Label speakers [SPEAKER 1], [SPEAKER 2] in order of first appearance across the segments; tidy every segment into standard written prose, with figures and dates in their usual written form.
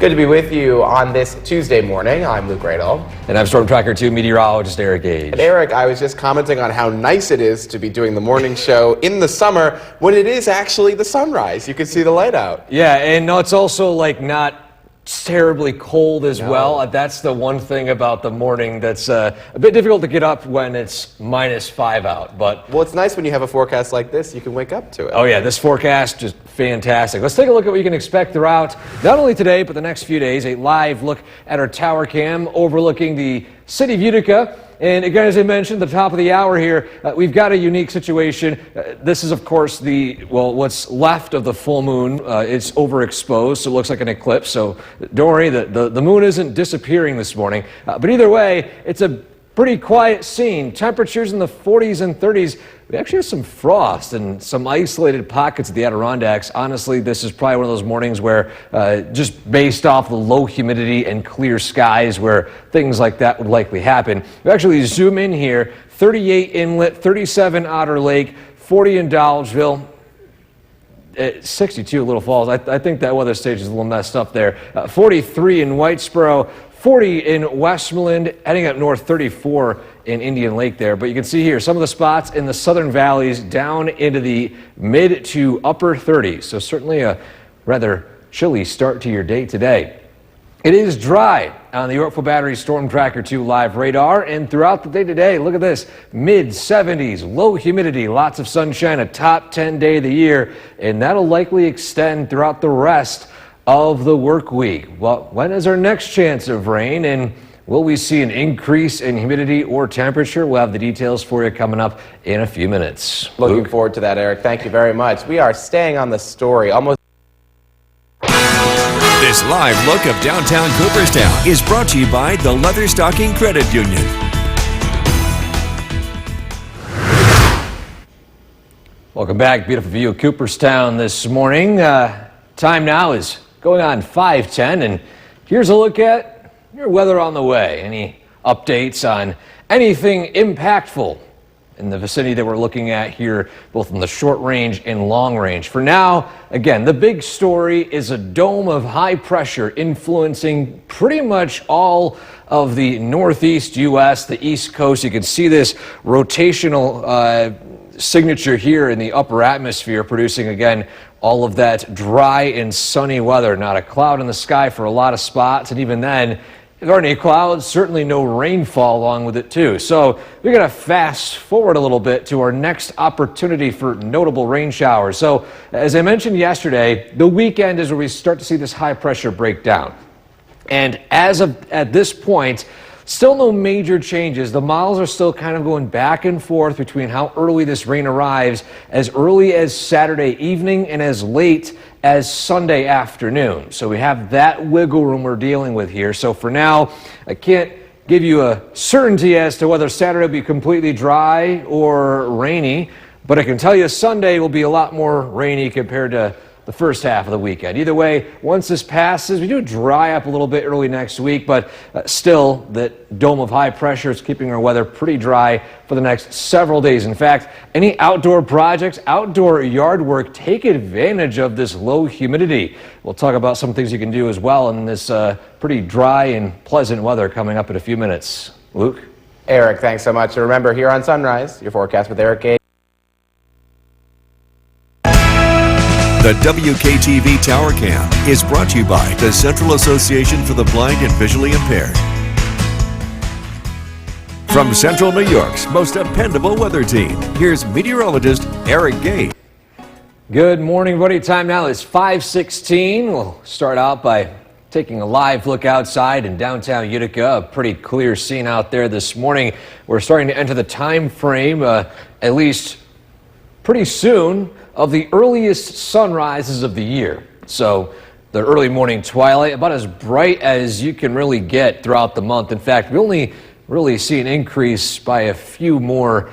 [SPEAKER 1] Good to be with you on this Tuesday morning. I'm Luke Radel.
[SPEAKER 2] And I'm Storm Tracker 2 meteorologist Eric Gage.
[SPEAKER 1] And Eric, I was just commenting on how nice it is to be doing the morning show in the summer when it is actually the sunrise. You can see the light out.
[SPEAKER 2] Yeah, and no, it's also like not terribly cold as well. That's the one thing about the morning that's a bit difficult to get up when it's -5 out. But
[SPEAKER 1] well, it's nice when you have a forecast like this. You can wake up to it.
[SPEAKER 2] Oh yeah, this forecast just fantastic. Let's take a look at what you can expect throughout not only today but the next few days. A live look at our tower cam overlooking the city of Utica. And again, as I mentioned, at the top of the hour here, we've got a unique situation. This is, of course, what's left of the full moon. It's overexposed, so it looks like an eclipse. So don't worry, the moon isn't disappearing this morning. But either way, it's a pretty quiet scene. Temperatures in the 40s and 30s. We actually have some frost and some isolated pockets of the Adirondacks. Honestly, this is probably one of those mornings where just based off the low humidity and clear skies where things like that would likely happen. We actually zoom in here, 38 Inlet, 37 Otter Lake, 40 in Dolgeville, 62 Little Falls. I think that weather stage is a little messed up there. 43 in Whitesboro, 40 in Westmoreland, heading up north, 34 in Indian Lake there. But you can see here some of the spots in the southern valleys down into the mid to upper 30s. So certainly a rather chilly start to your day today. It is dry on the Yorkville Battery Storm Tracker 2 live radar, and throughout the day today, look at this, mid-70s, low humidity, lots of sunshine, a top 10 day of the year, and that'll likely extend throughout the rest of the work week. Well, when is our next chance of rain, and will we see an increase in humidity or temperature? We'll have the details for you coming up in a few minutes.
[SPEAKER 1] Looking
[SPEAKER 2] Luke?
[SPEAKER 1] forward to that, Eric. Thank you very much. We are staying on the story.
[SPEAKER 3] This live look of downtown Cooperstown is brought to you by the Leatherstocking Credit Union.
[SPEAKER 2] Welcome back. Beautiful view of Cooperstown this morning. Time now is going on 5:10, and here's a look at your weather on the way. Any updates on anything impactful in the vicinity that we're looking at here, both in the short range and long range? For now, again, the big story is a dome of high pressure influencing pretty much all of the northeast U.S., the East Coast. You can see this rotational signature here in the upper atmosphere, producing, again, all of that dry and sunny weather. Not a cloud in the sky for a lot of spots, and even then, if there aren't any clouds, certainly no rainfall along with it too. So we're going to fast forward a little bit to our next opportunity for notable rain showers. So as I mentioned yesterday, the weekend is where we start to see this high pressure break down. And as of at this point, still no major changes. The models are still kind of going back and forth between how early this rain arrives, as early as Saturday evening and as late as Sunday afternoon. So we have that wiggle room we're dealing with here. So for now, I can't give you a certainty as to whether Saturday will be completely dry or rainy, but I can tell you Sunday will be a lot more rainy compared to the first half of the weekend. Either way, once this passes, we do dry up a little bit early next week, but still, that dome of high pressure is keeping our weather pretty dry for the next several days. In fact, any outdoor projects, outdoor yard work, take advantage of this low humidity. We'll talk about some things you can do as well in this pretty dry and pleasant weather coming up in a few minutes. Luke?
[SPEAKER 1] Eric, thanks so much. And remember, here on Sunrise, your forecast with Eric Gage.
[SPEAKER 3] The WKTV Tower Cam is brought to you by the Central Association for the Blind and Visually Impaired. From Central New York's most dependable weather team, here's meteorologist Eric Gage.
[SPEAKER 2] Good morning, everybody. Time now is 5:16. We'll start out by taking a live look outside in downtown Utica. A pretty clear scene out there this morning. We're starting to enter the time frame, at least pretty soon, of the earliest sunrises of the year. So the early morning twilight, about as bright as you can really get throughout the month. In fact, we only really see an increase by a few more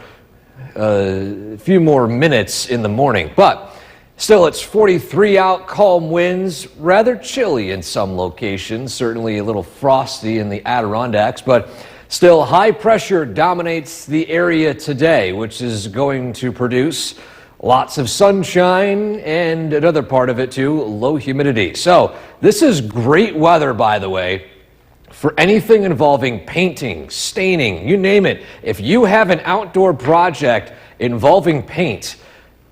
[SPEAKER 2] minutes in the morning. But still, it's 43 out, calm winds, rather chilly in some locations, certainly a little frosty in the Adirondacks, but still high pressure dominates the area today, which is going to produce lots of sunshine, and another part of it too, low humidity. So this is great weather, by the way, for anything involving painting, staining, you name it. If you have an outdoor project involving paint,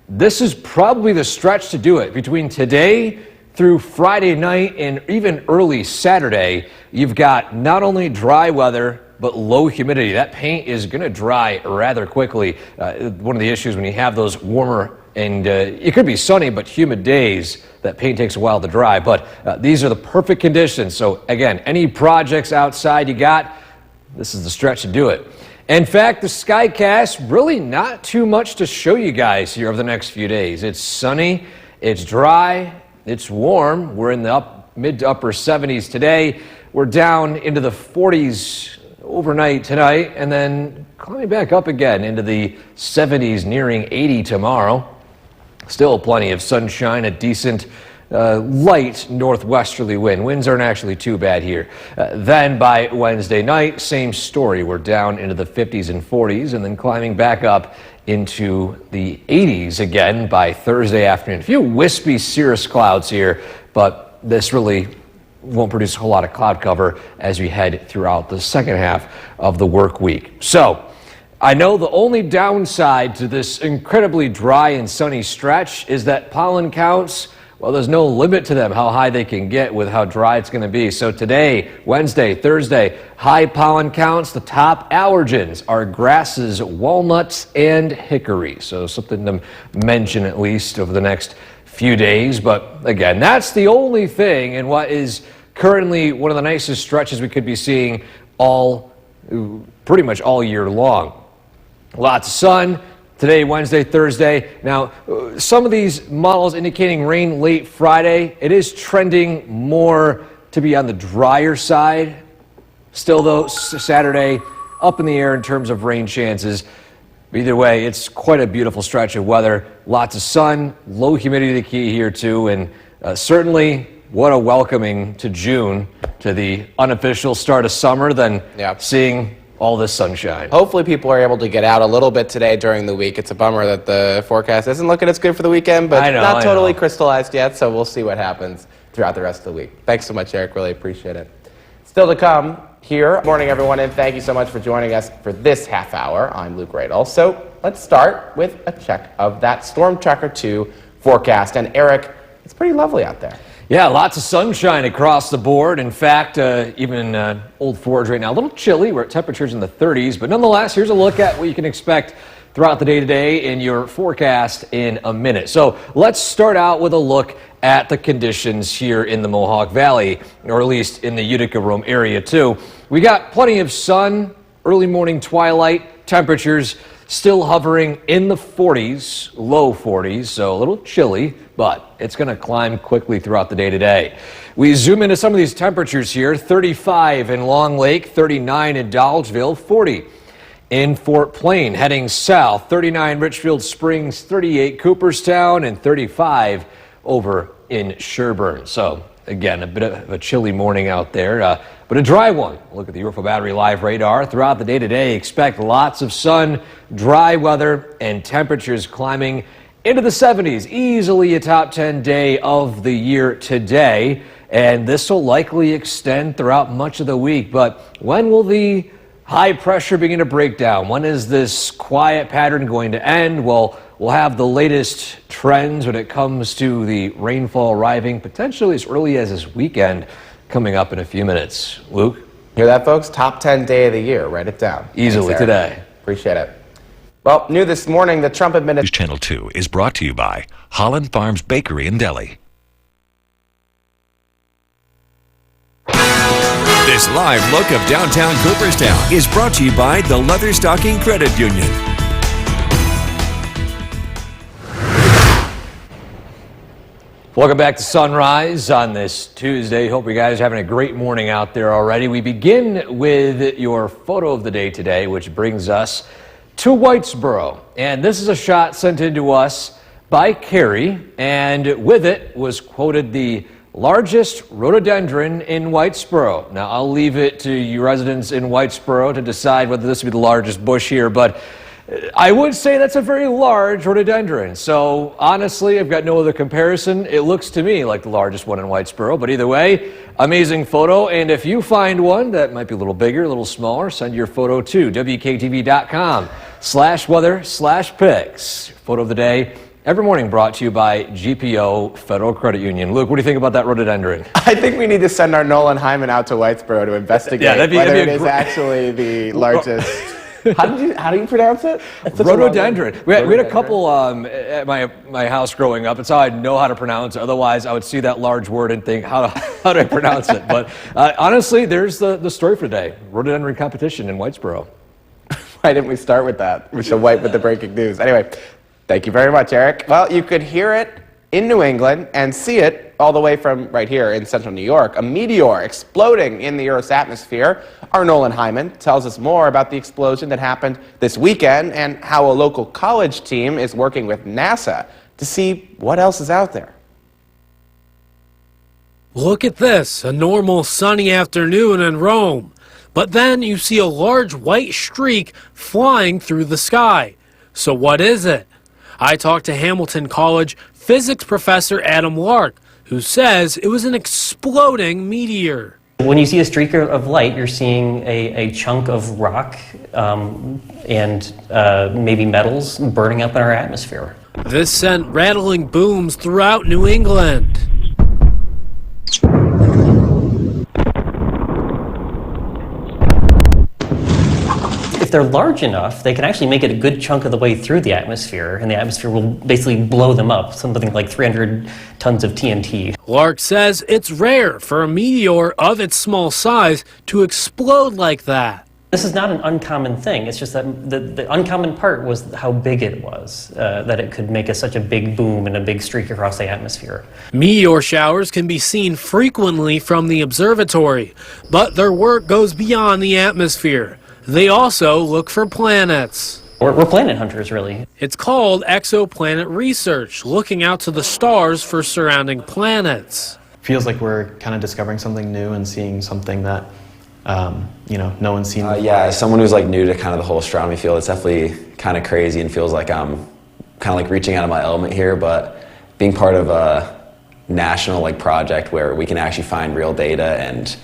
[SPEAKER 2] this is probably the stretch to do it. Between today through Friday night and even early Saturday, you've got not only dry weather, but low humidity. That paint is going to dry rather quickly. One of the issues when you have those warmer and it could be sunny but humid days, that paint takes a while to dry. But these are the perfect conditions. So again, any projects outside you got, this is the stretch to do it. In fact, the Skycast, really not too much to show you guys here over the next few days. It's sunny, it's dry, it's warm. We're in the mid to upper 70s today. We're down into the 40s overnight tonight, and then climbing back up again into the 70s, nearing 80 tomorrow. Still plenty of sunshine, a decent light northwesterly wind. Winds aren't actually too bad here. Then by Wednesday night, same story. We're down into the 50s and 40s, and then climbing back up into the 80s again by Thursday afternoon. A few wispy cirrus clouds here, but this really won't produce a whole lot of cloud cover as we head throughout the second half of the work week. So I know the only downside to this incredibly dry and sunny stretch is that pollen counts, well, there's no limit to them, how high they can get with how dry it's going to be. So today, Wednesday, Thursday, high pollen counts. The top allergens are grasses, walnuts, and hickory. So something to mention at least over the next few days. But again, that's the only thing in what is currently one of the nicest stretches we could be seeing pretty much all year long. Lots of sun today, Wednesday, Thursday. Now, some of these models indicating rain late Friday. It is trending more to be on the drier side. Still though, Saturday up in the air in terms of rain chances. Either way, it's quite a beautiful stretch of weather. Lots of sun, low humidity the key here too, and certainly what a welcoming to June, to the unofficial start of summer, than seeing all this sunshine.
[SPEAKER 1] Hopefully people are able to get out a little bit today during the week. It's a bummer that the forecast isn't looking as good for the weekend, but not totally crystallized yet, so we'll see what happens throughout the rest of the week. Thanks so much, Eric. Really appreciate it. Still to come here. Good morning, everyone, and thank you so much for joining us for this half hour. I'm Luke Radel. So let's start with a check of that Storm Tracker 2 forecast. And Eric, it's pretty lovely out there.
[SPEAKER 2] Yeah, lots of sunshine across the board. In fact, even Old Forge right now, a little chilly. We're at temperatures in the 30s, but nonetheless, here's a look at what you can expect throughout the day today in your forecast in a minute. So let's start out with a look at the conditions here in the Mohawk Valley, or at least in the Utica Rome area too. We got plenty of sun, early morning twilight, temperatures still hovering in the 40s, low 40s, so a little chilly, but it's going to climb quickly throughout the day today. We zoom into some of these temperatures here. 35 in Long Lake, 39 in Dolgeville, 40 in Fort Plain. Heading south, 39 Richfield Springs, 38 Cooperstown, and 35 over in Sherburne. So again, a bit of a chilly morning out there, but a dry one. Look at the UFO Battery Live radar. Throughout the day today, expect lots of sun, dry weather, and temperatures climbing into the 70s. Easily a top 10 day of the year today, and this will likely extend throughout much of the week. But when will the high pressure begin to break down? When is this quiet pattern going to end? Well, we'll have the latest trends when it comes to the rainfall arriving potentially as early as this weekend, coming up in a few minutes. Luke?
[SPEAKER 1] Hear that, folks? Top 10 day of the year. Write it down.
[SPEAKER 2] Easily today.
[SPEAKER 1] Appreciate it. Well, new this morning, the Trump administration.
[SPEAKER 3] Channel 2 is brought to you by Holland Farms Bakery in Delhi. This live look of downtown Cooperstown is brought to you by the Leatherstocking Credit Union.
[SPEAKER 2] Welcome back to Sunrise on this Tuesday. Hope you guys are having a great morning out there already. We begin with your photo of the day today, which brings us to Whitesboro. And this is a shot sent in to us by Carrie, and with it was quoted the largest rhododendron in Whitesboro. Now, I'll leave it to you residents in Whitesboro to decide whether this will be the largest bush here, but I would say that's a very large rhododendron. So honestly, I've got no other comparison. It looks to me like the largest one in Whitesboro, but either way, amazing photo. And if you find one that might be a little bigger, a little smaller, send your photo to WKTV.com/weather/pics. Photo of the day every morning brought to you by GPO Federal Credit Union. Luke, what do you think about that rhododendron?
[SPEAKER 1] I think we need to send our Nolan Hyman out to Whitesboro to investigate whether it is actually the largest. How do you pronounce it?
[SPEAKER 2] Rhododendron. We had a couple at my house growing up. It's how I know how to pronounce it. Otherwise, I would see that large word and think, how do I pronounce it? But honestly, there's the story for today. Rhododendron competition in Whitesboro.
[SPEAKER 1] Why didn't we start with that? We should wipe with the breaking news. Anyway, thank you very much, Eric. Well, you could hear it in New England and see it all the way from right here in central New York. A meteor exploding in the Earth's atmosphere. Our Nolan Hyman tells us more about the explosion that happened this weekend and how a local college team is working with NASA to see what else is out there.
[SPEAKER 4] Look at this, a normal sunny afternoon in Rome. But then you see a large white streak flying through the sky. So what is it? I talked to Hamilton College physics professor Adam Lark, who says it was an exploding meteor.
[SPEAKER 5] When you see a streak of light, you're seeing a chunk of rock and maybe metals burning up in our atmosphere.
[SPEAKER 4] This sent rattling booms throughout New England.
[SPEAKER 5] If they're large enough, they can actually make it a good chunk of the way through the atmosphere, and the atmosphere will basically blow them up, something like 300 tons of TNT.
[SPEAKER 4] Lark says it's rare for a meteor of its small size to explode like that.
[SPEAKER 5] This is not an uncommon thing. It's just that the uncommon part was how big it was, that it could make such a big boom and a big streak across the atmosphere.
[SPEAKER 4] Meteor showers can be seen frequently from the observatory, but their work goes beyond the atmosphere. They also look for planets.
[SPEAKER 5] We're planet hunters, really.
[SPEAKER 4] It's called exoplanet research, looking out to the stars for surrounding planets.
[SPEAKER 6] Feels like we're kind of discovering something new and seeing something that no one's seen before.
[SPEAKER 7] Yeah, as someone who's like new to kind of the whole astronomy field, it's definitely kind of crazy and feels like I'm kind of like reaching out of my element here, but being part of a national like project where we can actually find real data and,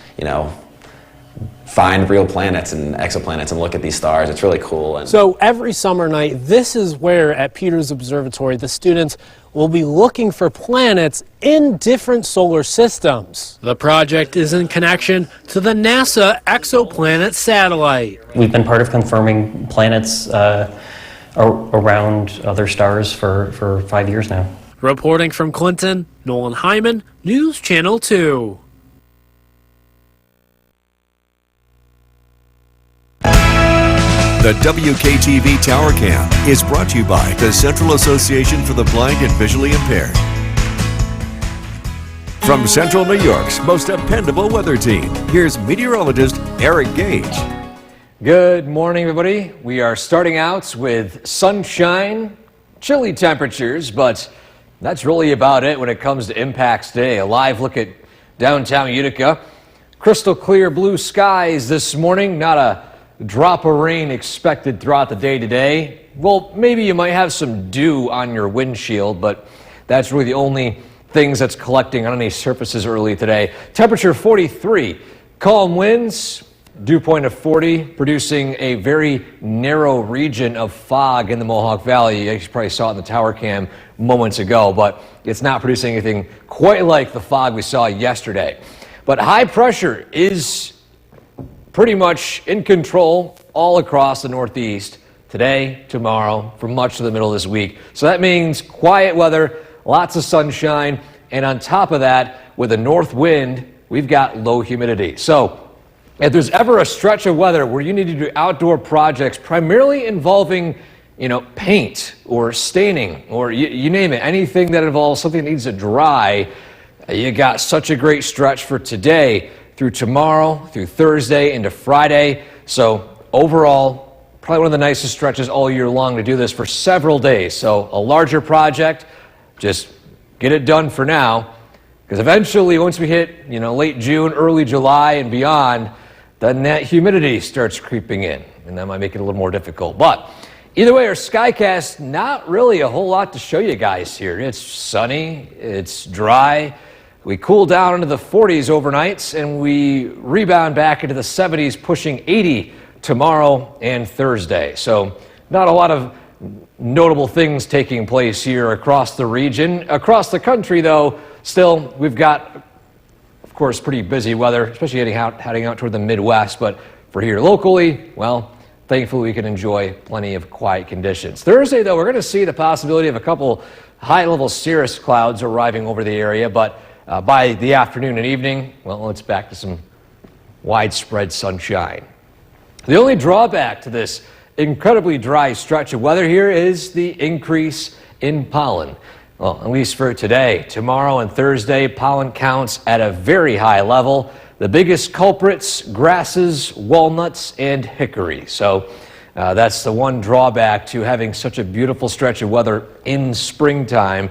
[SPEAKER 7] find real planets and exoplanets and look at these stars. It's really cool. And
[SPEAKER 4] so every summer night, this is where at Peters Observatory, the students will be looking for planets in different solar systems. The project is in connection to the NASA exoplanet satellite.
[SPEAKER 5] We've been part of confirming planets around other stars for 5 years now.
[SPEAKER 4] Reporting from Clinton, Nolan Hyman, News Channel 2.
[SPEAKER 3] The WKTV Tower Cam is brought to you by the Central Association for the Blind and Visually Impaired. From Central New York's most dependable weather team, here's meteorologist Eric Gage.
[SPEAKER 2] Good morning, everybody. We are starting out with sunshine, chilly temperatures, but that's really about it when it comes to impacts today. A live look at downtown Utica. Crystal clear blue skies this morning, not a drop of rain expected throughout the day today. Well, maybe you might have some dew on your windshield, but that's really the only things that's collecting on any surfaces early today. Temperature 43, calm winds, dew point of 40, producing a very narrow region of fog in the Mohawk Valley. You probably saw it in the tower cam moments ago, but it's not producing anything quite like the fog we saw yesterday. But high pressure is pretty much in control all across the Northeast today, tomorrow, for much of the middle of this week. So that means quiet weather, lots of sunshine, and on top of that, with a north wind, we've got low humidity. So if there's ever a stretch of weather where you need to do outdoor projects, primarily involving, paint or staining or you name it, anything that involves something that needs to dry, you got such a great stretch for today, through tomorrow, through Thursday, into Friday. So overall, probably one of the nicest stretches all year long to do this for several days. So a larger project, just get it done for now, because eventually once we hit, late June, early July and beyond, then that humidity starts creeping in, and that might make it a little more difficult. But Either way, our Skycast, not really a whole lot to show you guys here. It's sunny, it's dry. We cool down into the 40s overnights, and we rebound back into the 70s, pushing 80 tomorrow and Thursday. So not a lot of notable things taking place here across the region. Across the country, though, still, we've got, of course, pretty busy weather, especially heading out toward the Midwest. But for here locally, well, thankfully we can enjoy plenty of quiet conditions. Thursday, though, we're going to see the possibility of a couple high-level cirrus clouds arriving over the area, but by the afternoon and evening, well, it's back to some widespread sunshine. The only drawback to this incredibly dry stretch of weather here is the increase in pollen. Well, at least for today. Tomorrow and Thursday, pollen counts at a very high level. The biggest culprits, grasses, walnuts, and hickory. So that's the one drawback to having such a beautiful stretch of weather in springtime,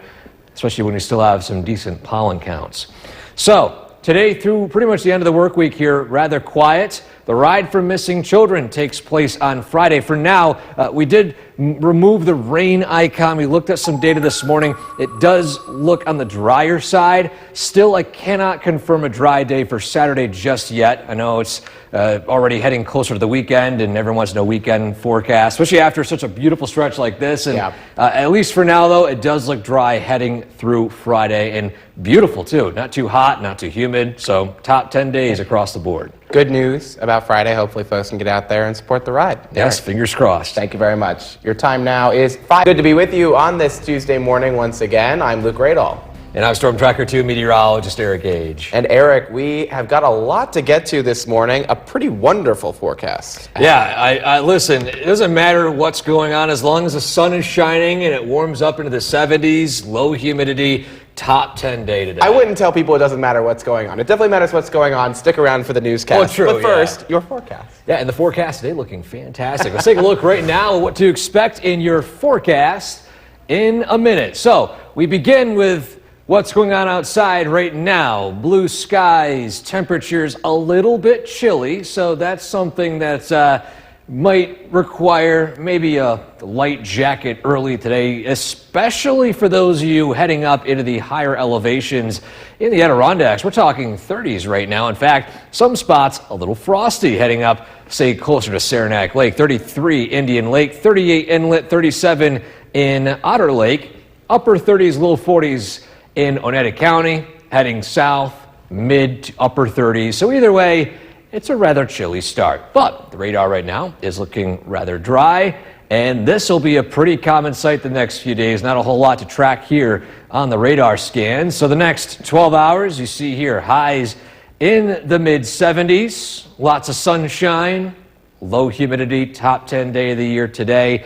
[SPEAKER 2] especially when we still have some decent pollen counts. So today through pretty much the end of the work week here, rather quiet. The ride for missing children takes place on Friday. For now, we did remove the rain icon. We looked at some data this morning. It does look on the drier side. Still, I cannot confirm a dry day for Saturday just yet. I know it's already heading closer to the weekend, and everyone wants to know weekend forecast, especially after such a beautiful stretch like this. And at least for now, though, it does look dry heading through Friday, and beautiful, too. Not too hot, not too humid, so top 10 days across the board.
[SPEAKER 1] Good news about Friday. Hopefully folks can get out there and support the ride.
[SPEAKER 2] Yes, fingers crossed.
[SPEAKER 1] Thank you very much. Your time now is 5. Good to be with you on this Tuesday morning once again. I'm Luke Radall.
[SPEAKER 2] And I'm Storm Tracker 2 meteorologist Eric Gage.
[SPEAKER 1] And Eric, we have got a lot to get to this morning. A pretty wonderful forecast.
[SPEAKER 2] Yeah, I listen, it doesn't matter what's going on as long as the sun is shining and it warms up into the 70s, low humidity, top 10 day today.
[SPEAKER 1] I wouldn't tell people it doesn't matter what's going on. It definitely matters what's going on. Stick around for the newscast.
[SPEAKER 2] Well, true,
[SPEAKER 1] but first, your forecast.
[SPEAKER 2] Yeah, and the forecast today looking fantastic. Let's take a look right now at what to expect in your forecast in a minute. So we begin with what's going on outside right now. Blue skies, temperatures a little bit chilly, so that's something that might require maybe a light jacket early today, especially for those of you heading up into the higher elevations in the Adirondacks. We're talking 30s right now. In fact, some spots a little frosty heading up, say, closer to Saranac Lake. 33 Indian Lake, 38 Inlet, 37 in Otter Lake, upper 30s, low 40s in Oneida County, heading south, mid to upper 30s. So either way, it's a rather chilly start. But the radar right now is looking rather dry, and this will be a pretty common sight the next few days. Not a whole lot to track here on the radar scan. So the next 12 hours, you see here, highs in the mid-70s, lots of sunshine, low humidity, top 10 day of the year today.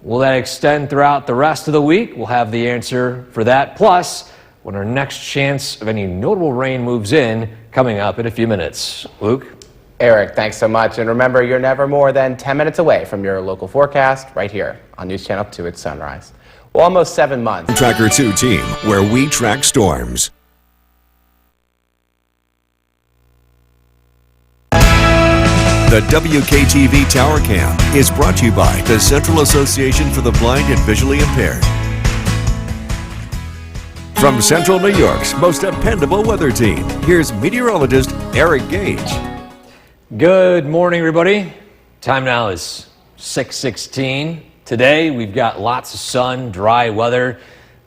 [SPEAKER 2] Will that extend throughout the rest of the week? We'll have the answer for that. Plus, when our next chance of any notable rain moves in, coming up in a few minutes. Luke?
[SPEAKER 1] Eric, thanks so much. And remember, you're never more than 10 minutes away from your local forecast right here on News Channel 2 at sunrise. Well, almost 7 months.
[SPEAKER 3] Tracker 2 team, where we track storms. The WKTV Tower Cam is brought to you by the Central Association for the Blind and Visually Impaired. From Central New York's most dependable weather team, here's meteorologist Eric Gage.
[SPEAKER 2] Good morning, everybody. Time now is 6:16. Today, we've got lots of sun, dry weather,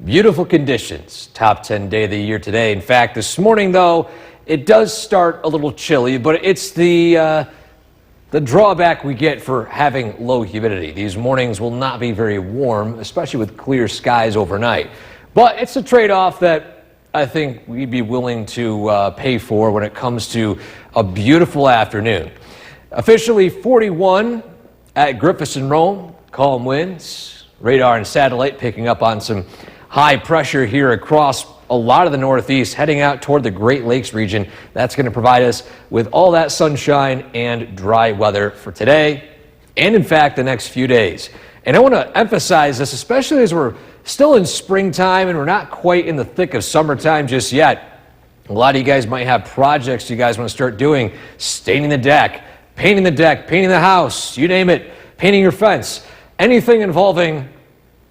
[SPEAKER 2] beautiful conditions. Top 10 day of the year today. In fact, this morning, though, it does start a little chilly, but it's the drawback we get for having low humidity. These mornings will not be very warm, especially with clear skies overnight. But it's a trade-off that I think we'd be willing to pay for when it comes to a beautiful afternoon. Officially 41 at Griffiths and Rome, calm winds, radar and satellite picking up on some high pressure here across a lot of the Northeast, heading out toward the Great Lakes region. That's going to provide us with all that sunshine and dry weather for today and, in fact, the next few days. And I want to emphasize this, especially as we're still in springtime and we're not quite in the thick of summertime just yet. A lot of you guys might have projects you guys want to start doing, staining the deck, painting the house, you name it, painting your fence. anything involving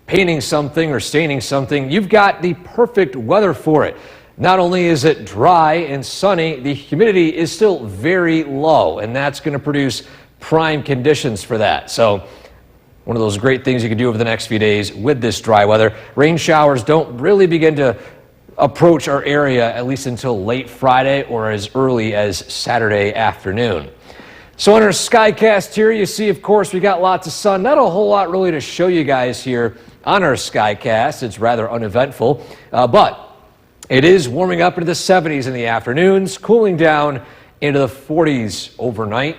[SPEAKER 2] painting something or staining something, you've got the perfect weather for it. Not only is it dry and sunny, the humidity is still very low, and that's going to produce prime conditions for that. So one of those great things you can do over the next few days with this dry weather. Rain showers don't really begin to approach our area at least until late Friday or as early as Saturday afternoon. So on our Skycast here, you see, of course, we got lots of sun. Not a whole lot really to show you guys here on our Skycast. It's rather uneventful, but it is warming up into the 70s in the afternoons, cooling down into the 40s overnight,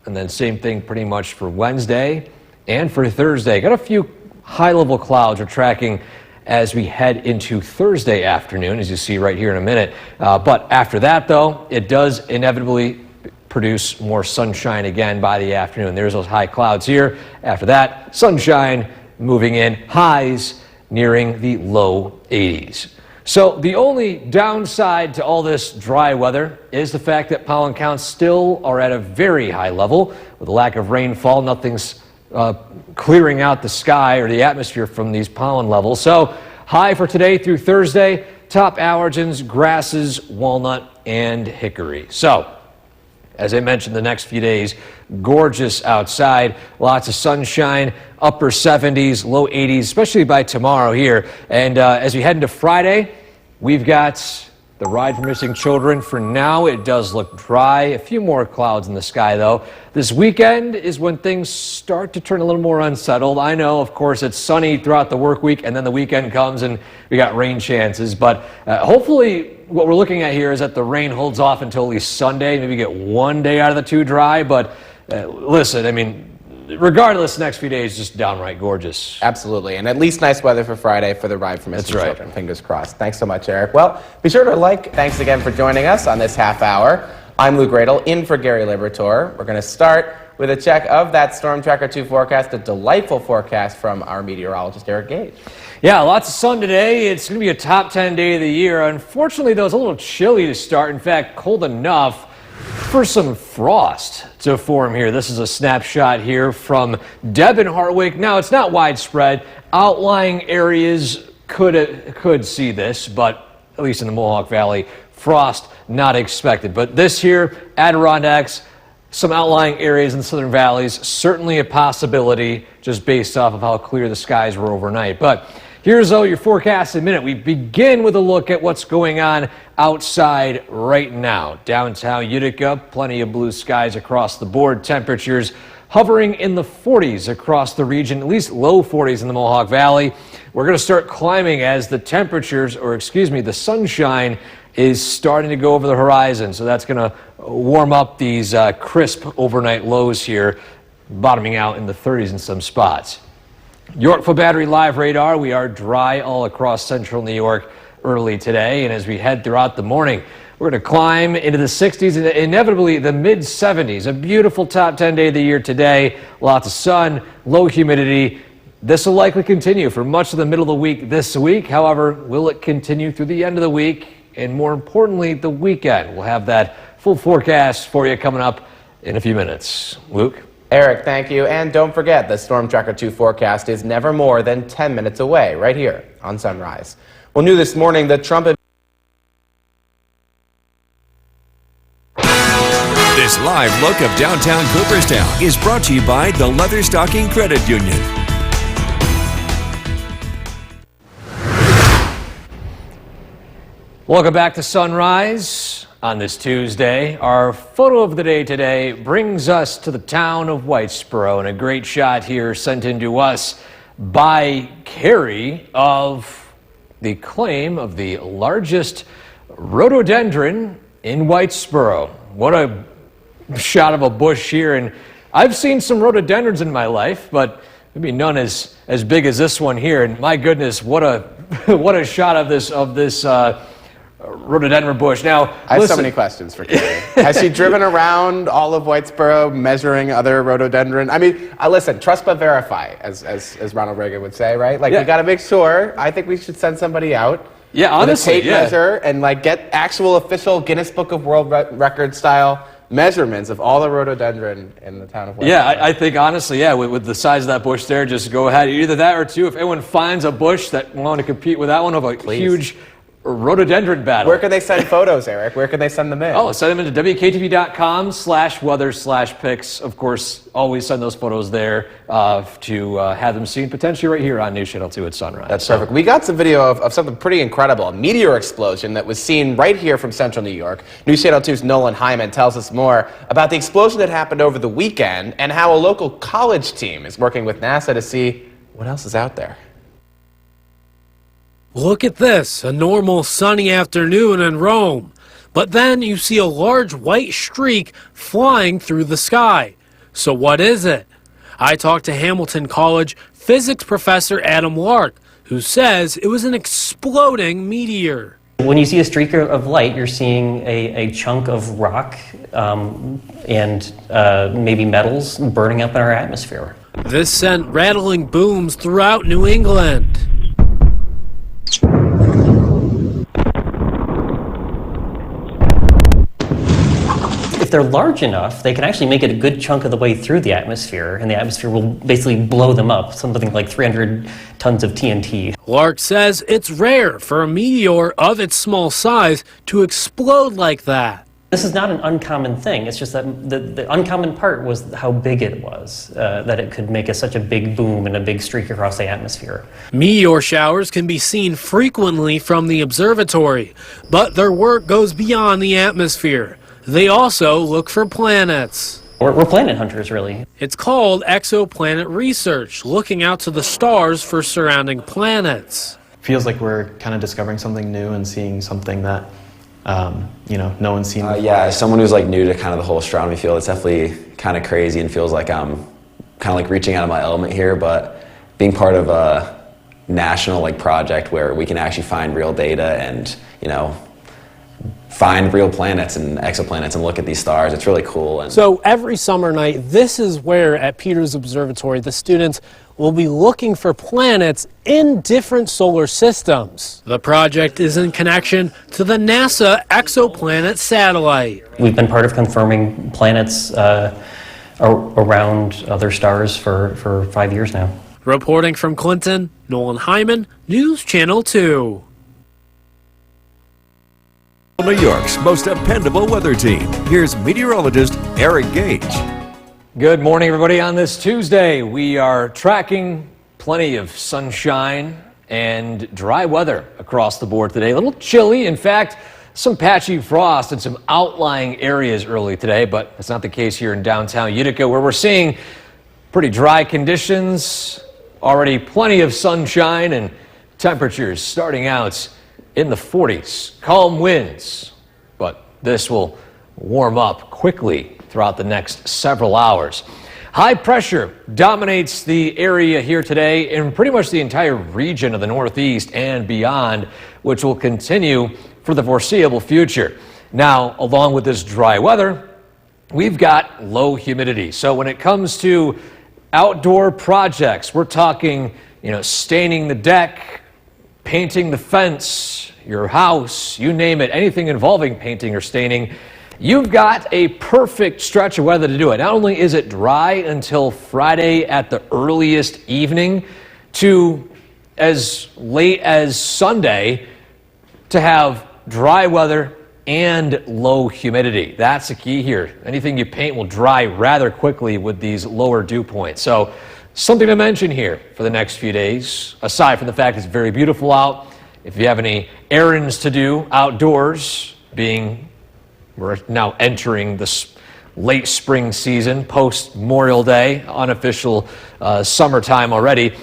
[SPEAKER 2] and then same thing pretty much for Wednesday and for Thursday. Got a few high-level clouds we're tracking as we head into Thursday afternoon, as you see right here in a minute. But after that, though, it does inevitably produce more sunshine again by the afternoon. There's those high clouds here. After that, sunshine moving in, highs nearing the low 80s. So the only downside to all this dry weather is the fact that pollen counts still are at a very high level. With a lack of rainfall, nothing's clearing out the sky or the atmosphere from these pollen levels. So high for today through Thursday, top allergens, grasses, walnut, and hickory. So as I mentioned, the next few days, gorgeous outside, lots of sunshine, upper 70s, low 80s, especially by tomorrow here. And as we head into Friday, we've got the Ride for Missing Children. For now, it does look dry. A few more clouds in the sky, though. This weekend is when things start to turn a little more unsettled. I know, of course, it's sunny throughout the work week, and then the weekend comes and we got rain chances. But hopefully what we're looking at here is that the rain holds off until at least Sunday. Maybe get one day out of the two dry. But listen, I mean, regardless, next few days just downright gorgeous.
[SPEAKER 1] Absolutely, and at least nice weather for Friday for the Ride for Missing Children. Fingers crossed. Thanks so much, Eric. Well, be sure to like. Thanks again for joining us on this half hour. I'm Lou Gradle, in for Gary Liberatore. We're going to start with a check of that Storm Tracker 2 forecast, a delightful forecast from our meteorologist, Eric Gage.
[SPEAKER 2] Yeah, lots of sun today. It's going to be a top 10 day of the year. Unfortunately, though, it's a little chilly to start. In fact, cold enough for some frost to form here. This is a snapshot here from Deb and Hartwick. Now, it's not widespread. Outlying areas could see this, but at least in the Mohawk Valley, frost not expected. But this here, Adirondacks, some outlying areas in the southern valleys, certainly a possibility just based off of how clear the skies were overnight. But here's your forecast in a minute. We begin with a look at what's going on outside right now. Downtown Utica, plenty of blue skies across the board. Temperatures hovering in the 40s across the region, at least low 40s in the Mohawk Valley. We're going to start climbing as the temperatures, or excuse me, the sunshine is starting to go over the horizon. So that's going to warm up these crisp overnight lows here, bottoming out in the 30s in some spots. Yorkville Battery Live Radar, we are dry all across central New York early today, and as we head throughout the morning, we're going to climb into the 60s and inevitably the mid-70s. A beautiful top 10 day of the year today. Lots of sun, low humidity. This will likely continue for much of the middle of the week this week. However, will it continue through the end of the week? And more importantly, the weekend. We'll have that full forecast for you coming up in a few minutes. Luke?
[SPEAKER 1] Eric, thank you. And don't forget, the Storm Tracker 2 forecast is never more than 10 minutes away, right here on Sunrise. Well, new this morning, the Trump...
[SPEAKER 3] This live look of downtown Cooperstown is brought to you by the Leatherstocking Credit Union.
[SPEAKER 2] Welcome back to Sunrise on this Tuesday. Our photo of the day today brings us to the town of Whitesboro, and a great shot here sent in to us by Carrie of the claim of the largest rhododendron in Whitesboro. What a shot of a bush here, and I've seen some rhododendrons in my life, but maybe none as big as this one here. And my goodness, what a shot of this rhododendron bush. Now,
[SPEAKER 1] I have so many questions for Carrie. Has she driven around all of Whitesboro measuring other rhododendron? I mean, listen, trust but verify, as Ronald Reagan would say, right? Like, we got to make sure. I think we should send somebody out.
[SPEAKER 2] Yeah, honestly,
[SPEAKER 1] with a tape measure and like get actual official Guinness Book of World Record style measurements of all the rhododendron in the town of West.
[SPEAKER 2] Yeah, I think honestly, yeah, with the size of that bush there, just go ahead. Either that or two, if anyone finds a bush that want to compete with that one, of a huge rhododendron battle.
[SPEAKER 1] Where can they send photos, Eric? Where can they send them in?
[SPEAKER 2] Oh, send them into WKTV.com/weather/pics. Of course, always send those photos there to have them seen potentially right here on News Channel 2 at sunrise.
[SPEAKER 1] That's perfect. We got some video of something pretty incredible, a meteor explosion that was seen right here from central New York. News Channel 2's Nolan Hyman tells us more about the explosion that happened over the weekend and how a local college team is working with NASA to see what else is out there.
[SPEAKER 4] Look at this, a normal sunny afternoon in Rome. But then you see a large white streak flying through the sky. So what is it? I talked to Hamilton College physics professor Adam Lark, who says it was an exploding meteor.
[SPEAKER 5] When you see a streak of light, you're seeing a chunk of rock and maybe metals burning up in our atmosphere.
[SPEAKER 4] This sent rattling booms throughout New England.
[SPEAKER 5] If they're large enough, they can actually make it a good chunk of the way through the atmosphere, and the atmosphere will basically blow them up, something like 300 tons of TNT.
[SPEAKER 4] Lark says it's rare for a meteor of its small size to explode like that.
[SPEAKER 5] This is not an uncommon thing. It's just that the uncommon part was how big it was, that it could make such a big boom and a big streak across the atmosphere.
[SPEAKER 4] Meteor showers can be seen frequently from the observatory, but their work goes beyond the atmosphere. They also look for planets.
[SPEAKER 5] We're planet hunters, really.
[SPEAKER 4] It's called exoplanet research, looking out to the stars for surrounding planets.
[SPEAKER 6] Feels like we're kind of discovering something new and seeing something that no one's seen before.
[SPEAKER 7] Yeah, as someone who's like new to kind of the whole astronomy field, it's definitely kind of crazy and feels like I'm kind of like reaching out of my element here, but being part of a national like project where we can actually find real data and, find real planets and exoplanets and look at these stars. It's really cool. And
[SPEAKER 8] so every summer night, this is where at Peters Observatory, the students will be looking for planets in different solar systems.
[SPEAKER 4] The project is in connection to the NASA exoplanet satellite.
[SPEAKER 5] We've been part of confirming planets around other stars for 5 years now.
[SPEAKER 4] Reporting from Clinton, Nolan Hyman, News Channel 2.
[SPEAKER 3] New York's most dependable weather team. Here's meteorologist Eric Gage.
[SPEAKER 2] Good morning, everybody. On this Tuesday, we are tracking plenty of sunshine and dry weather across the board today. A little chilly. In fact, some patchy frost in some outlying areas early today, but that's not the case here in downtown Utica, where we're seeing pretty dry conditions, already plenty of sunshine, and temperatures starting out in the 40s. Calm winds, but this will warm up quickly throughout the next several hours. High pressure dominates the area here today in pretty much the entire region of the Northeast and beyond, which will continue for the foreseeable future. Now, along with this dry weather, we've got low humidity. So when it comes to outdoor projects, we're talking, staining the deck, painting the fence, your house, you name it, anything involving painting or staining, you've got a perfect stretch of weather to do it. Not only is it dry until Friday at the earliest evening to as late as Sunday to have dry weather and low humidity. That's the key here. Anything you paint will dry rather quickly with these lower dew points. So something to mention here for the next few days, aside from the fact it's very beautiful out. If you have any errands to do outdoors, we're now entering the late spring season, post-Memorial Day, unofficial summertime already.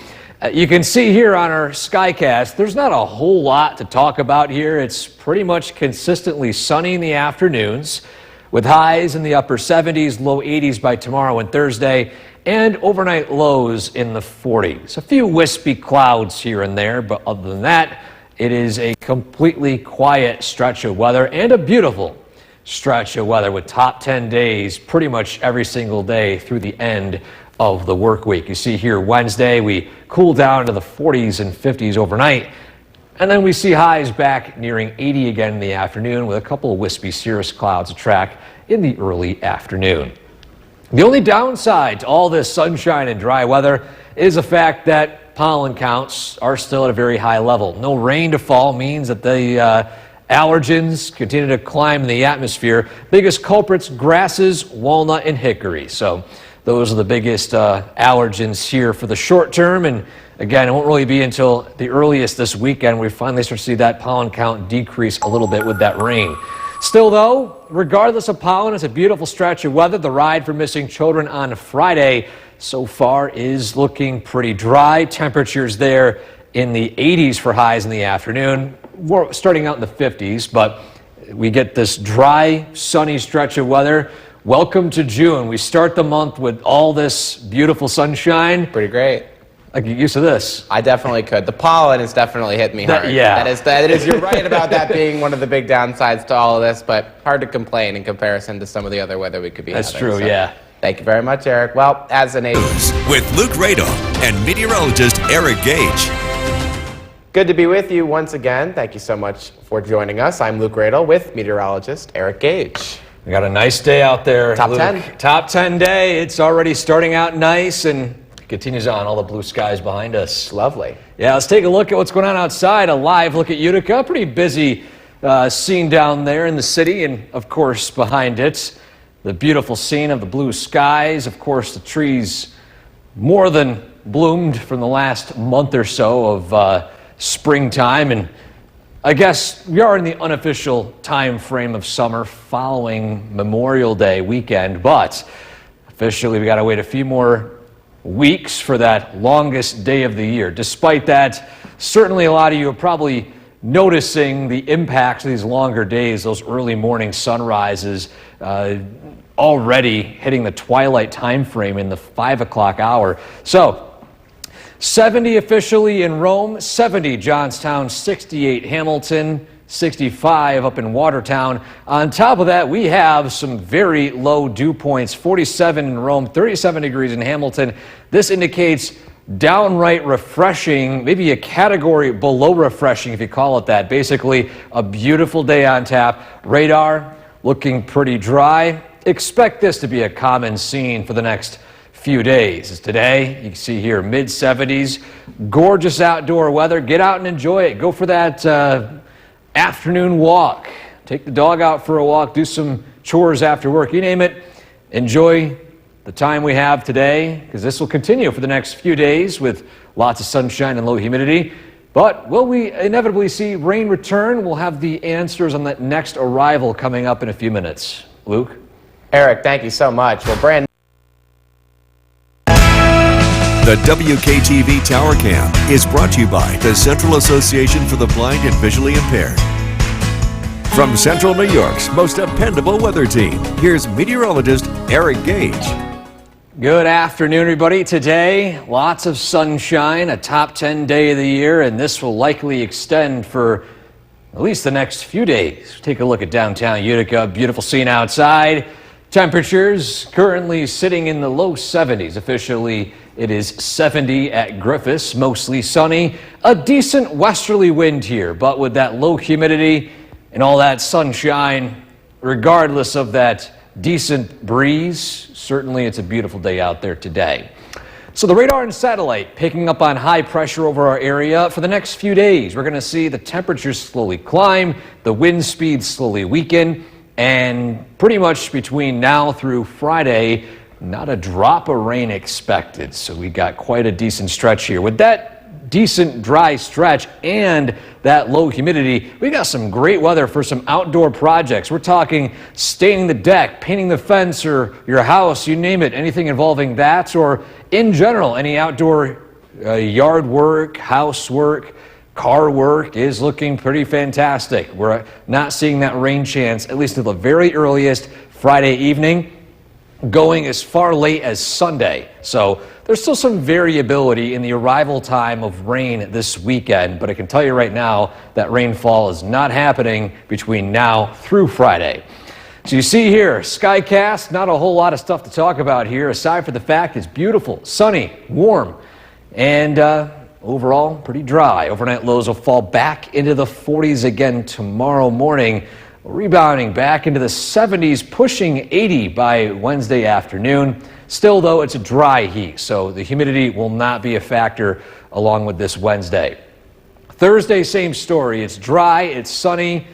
[SPEAKER 2] You can see here on our Skycast, there's not a whole lot to talk about here. It's pretty much consistently sunny in the afternoons, with highs in the upper 70s, low 80s by tomorrow and Thursday, and overnight lows in the 40s. A few wispy clouds here and there, but other than that, it is a completely quiet stretch of weather and a beautiful stretch of weather with top 10 days pretty much every single day through the end of the work week. You see here Wednesday, we cool down to the 40s and 50s overnight. And then we see highs back nearing 80 again in the afternoon with a couple of wispy cirrus clouds to track in the early afternoon. The only downside to all this sunshine and dry weather is the fact that pollen counts are still at a very high level. No rain to fall means that the allergens continue to climb in the atmosphere. Biggest culprits, grasses, walnut, and hickory. So those are the biggest allergens here for the short term. And again, it won't really be until the earliest this weekend we finally start to see that pollen count decrease a little bit with that rain. Still though, regardless of pollen, it's a beautiful stretch of weather. The ride for missing children on Friday so far is looking pretty dry. Temperatures there in the 80s for highs in the afternoon. We're starting out in the 50s, but we get this dry, sunny stretch of weather. Welcome to June. We start the month with all this beautiful sunshine.
[SPEAKER 1] Pretty great.
[SPEAKER 2] I get used to this.
[SPEAKER 1] I definitely could. The pollen has definitely hit me hard.
[SPEAKER 2] Yeah.
[SPEAKER 1] That is, you're right about that being one of the big downsides to all of this, but hard to complain in comparison to some of the other weather we could be having.
[SPEAKER 2] That's true, yeah.
[SPEAKER 1] Thank you very much, Eric. Well, as an
[SPEAKER 3] with Luke Radel and meteorologist Eric Gage.
[SPEAKER 1] Good to be with you once again. Thank you so much for joining us. I'm Luke Radel with meteorologist Eric Gage.
[SPEAKER 2] We got a nice day out there.
[SPEAKER 1] Top
[SPEAKER 2] Luke.
[SPEAKER 1] 10. Top
[SPEAKER 2] 10 day. It's already starting out nice and continues on. All the blue skies behind us.
[SPEAKER 1] Lovely.
[SPEAKER 2] Yeah, let's take a look at what's going on outside. A live look at Utica. Pretty busy scene down there in the city, and of course behind it, the beautiful scene of the blue skies. Of course, the trees more than bloomed from the last month or so of springtime, and I guess we are in the unofficial time frame of summer following Memorial Day weekend, but officially we got to wait a few more weeks for that longest day of the year. Despite that, certainly a lot of you are probably noticing the impacts of these longer days, those early morning sunrises already hitting the twilight time frame in the 5 o'clock hour. So 70 officially in Rome, 70 Johnstown, 68 Hamilton, 65 up in Watertown. On top of that, we have some very low dew points, 47 in Rome, 37 degrees in Hamilton. This indicates downright refreshing, maybe a category below refreshing if you call it that. Basically, a beautiful day on tap. Radar looking pretty dry. Expect this to be a common scene for the next few days. As today, you can see here mid-70s, gorgeous outdoor weather. Get out and enjoy it. Go for that afternoon walk. Take the dog out for a walk. Do some chores after work. You name it. Enjoy the time we have today, because this will continue for the next few days with lots of sunshine and low humidity. But will we inevitably see rain return? We'll have the answers on that next arrival coming up in a few minutes. Luke?
[SPEAKER 1] Eric, thank you so much. Well, Brandon.
[SPEAKER 3] The WKTV Tower Cam is brought to you by the Central Association for the Blind and Visually Impaired. From Central New York's most dependable weather team, here's meteorologist Eric Gage.
[SPEAKER 2] Good afternoon, everybody. Today, lots of sunshine, a top 10 day of the year, and this will likely extend for at least the next few days. Take a look at downtown Utica. Beautiful scene outside. Temperatures currently sitting in the low 70s. Officially, it is 70 at Griffiths, mostly sunny. A decent westerly wind here, but with that low humidity and all that sunshine, regardless of that decent breeze, certainly it's a beautiful day out there today. So the radar and satellite picking up on high pressure over our area for the next few days. We're going to see the temperatures slowly climb, the wind speeds slowly weaken, and pretty much between now through Friday, not a drop of rain expected. So we got quite a decent stretch here. With that decent dry stretch and that low humidity, we got some great weather for some outdoor projects. We're talking staining the deck, painting the fence or your house, you name it, anything involving that, or in general, any outdoor yard work, housework, car work is looking pretty fantastic. We're not seeing that rain chance, at least until the very earliest Friday evening, going as far late as Sunday. So there's still some variability in the arrival time of rain this weekend, but I can tell you right now that rainfall is not happening between now through Friday. So you see here, Skycast, not a whole lot of stuff to talk about here, aside from the fact it's beautiful, sunny, warm, and overall pretty dry. Overnight lows will fall back into the 40s again tomorrow morning, rebounding back into the 70s, pushing 80 by Wednesday afternoon. Still, though, it's a dry heat, so the humidity will not be a factor along with this Wednesday. Thursday, same story. It's dry, it's sunny,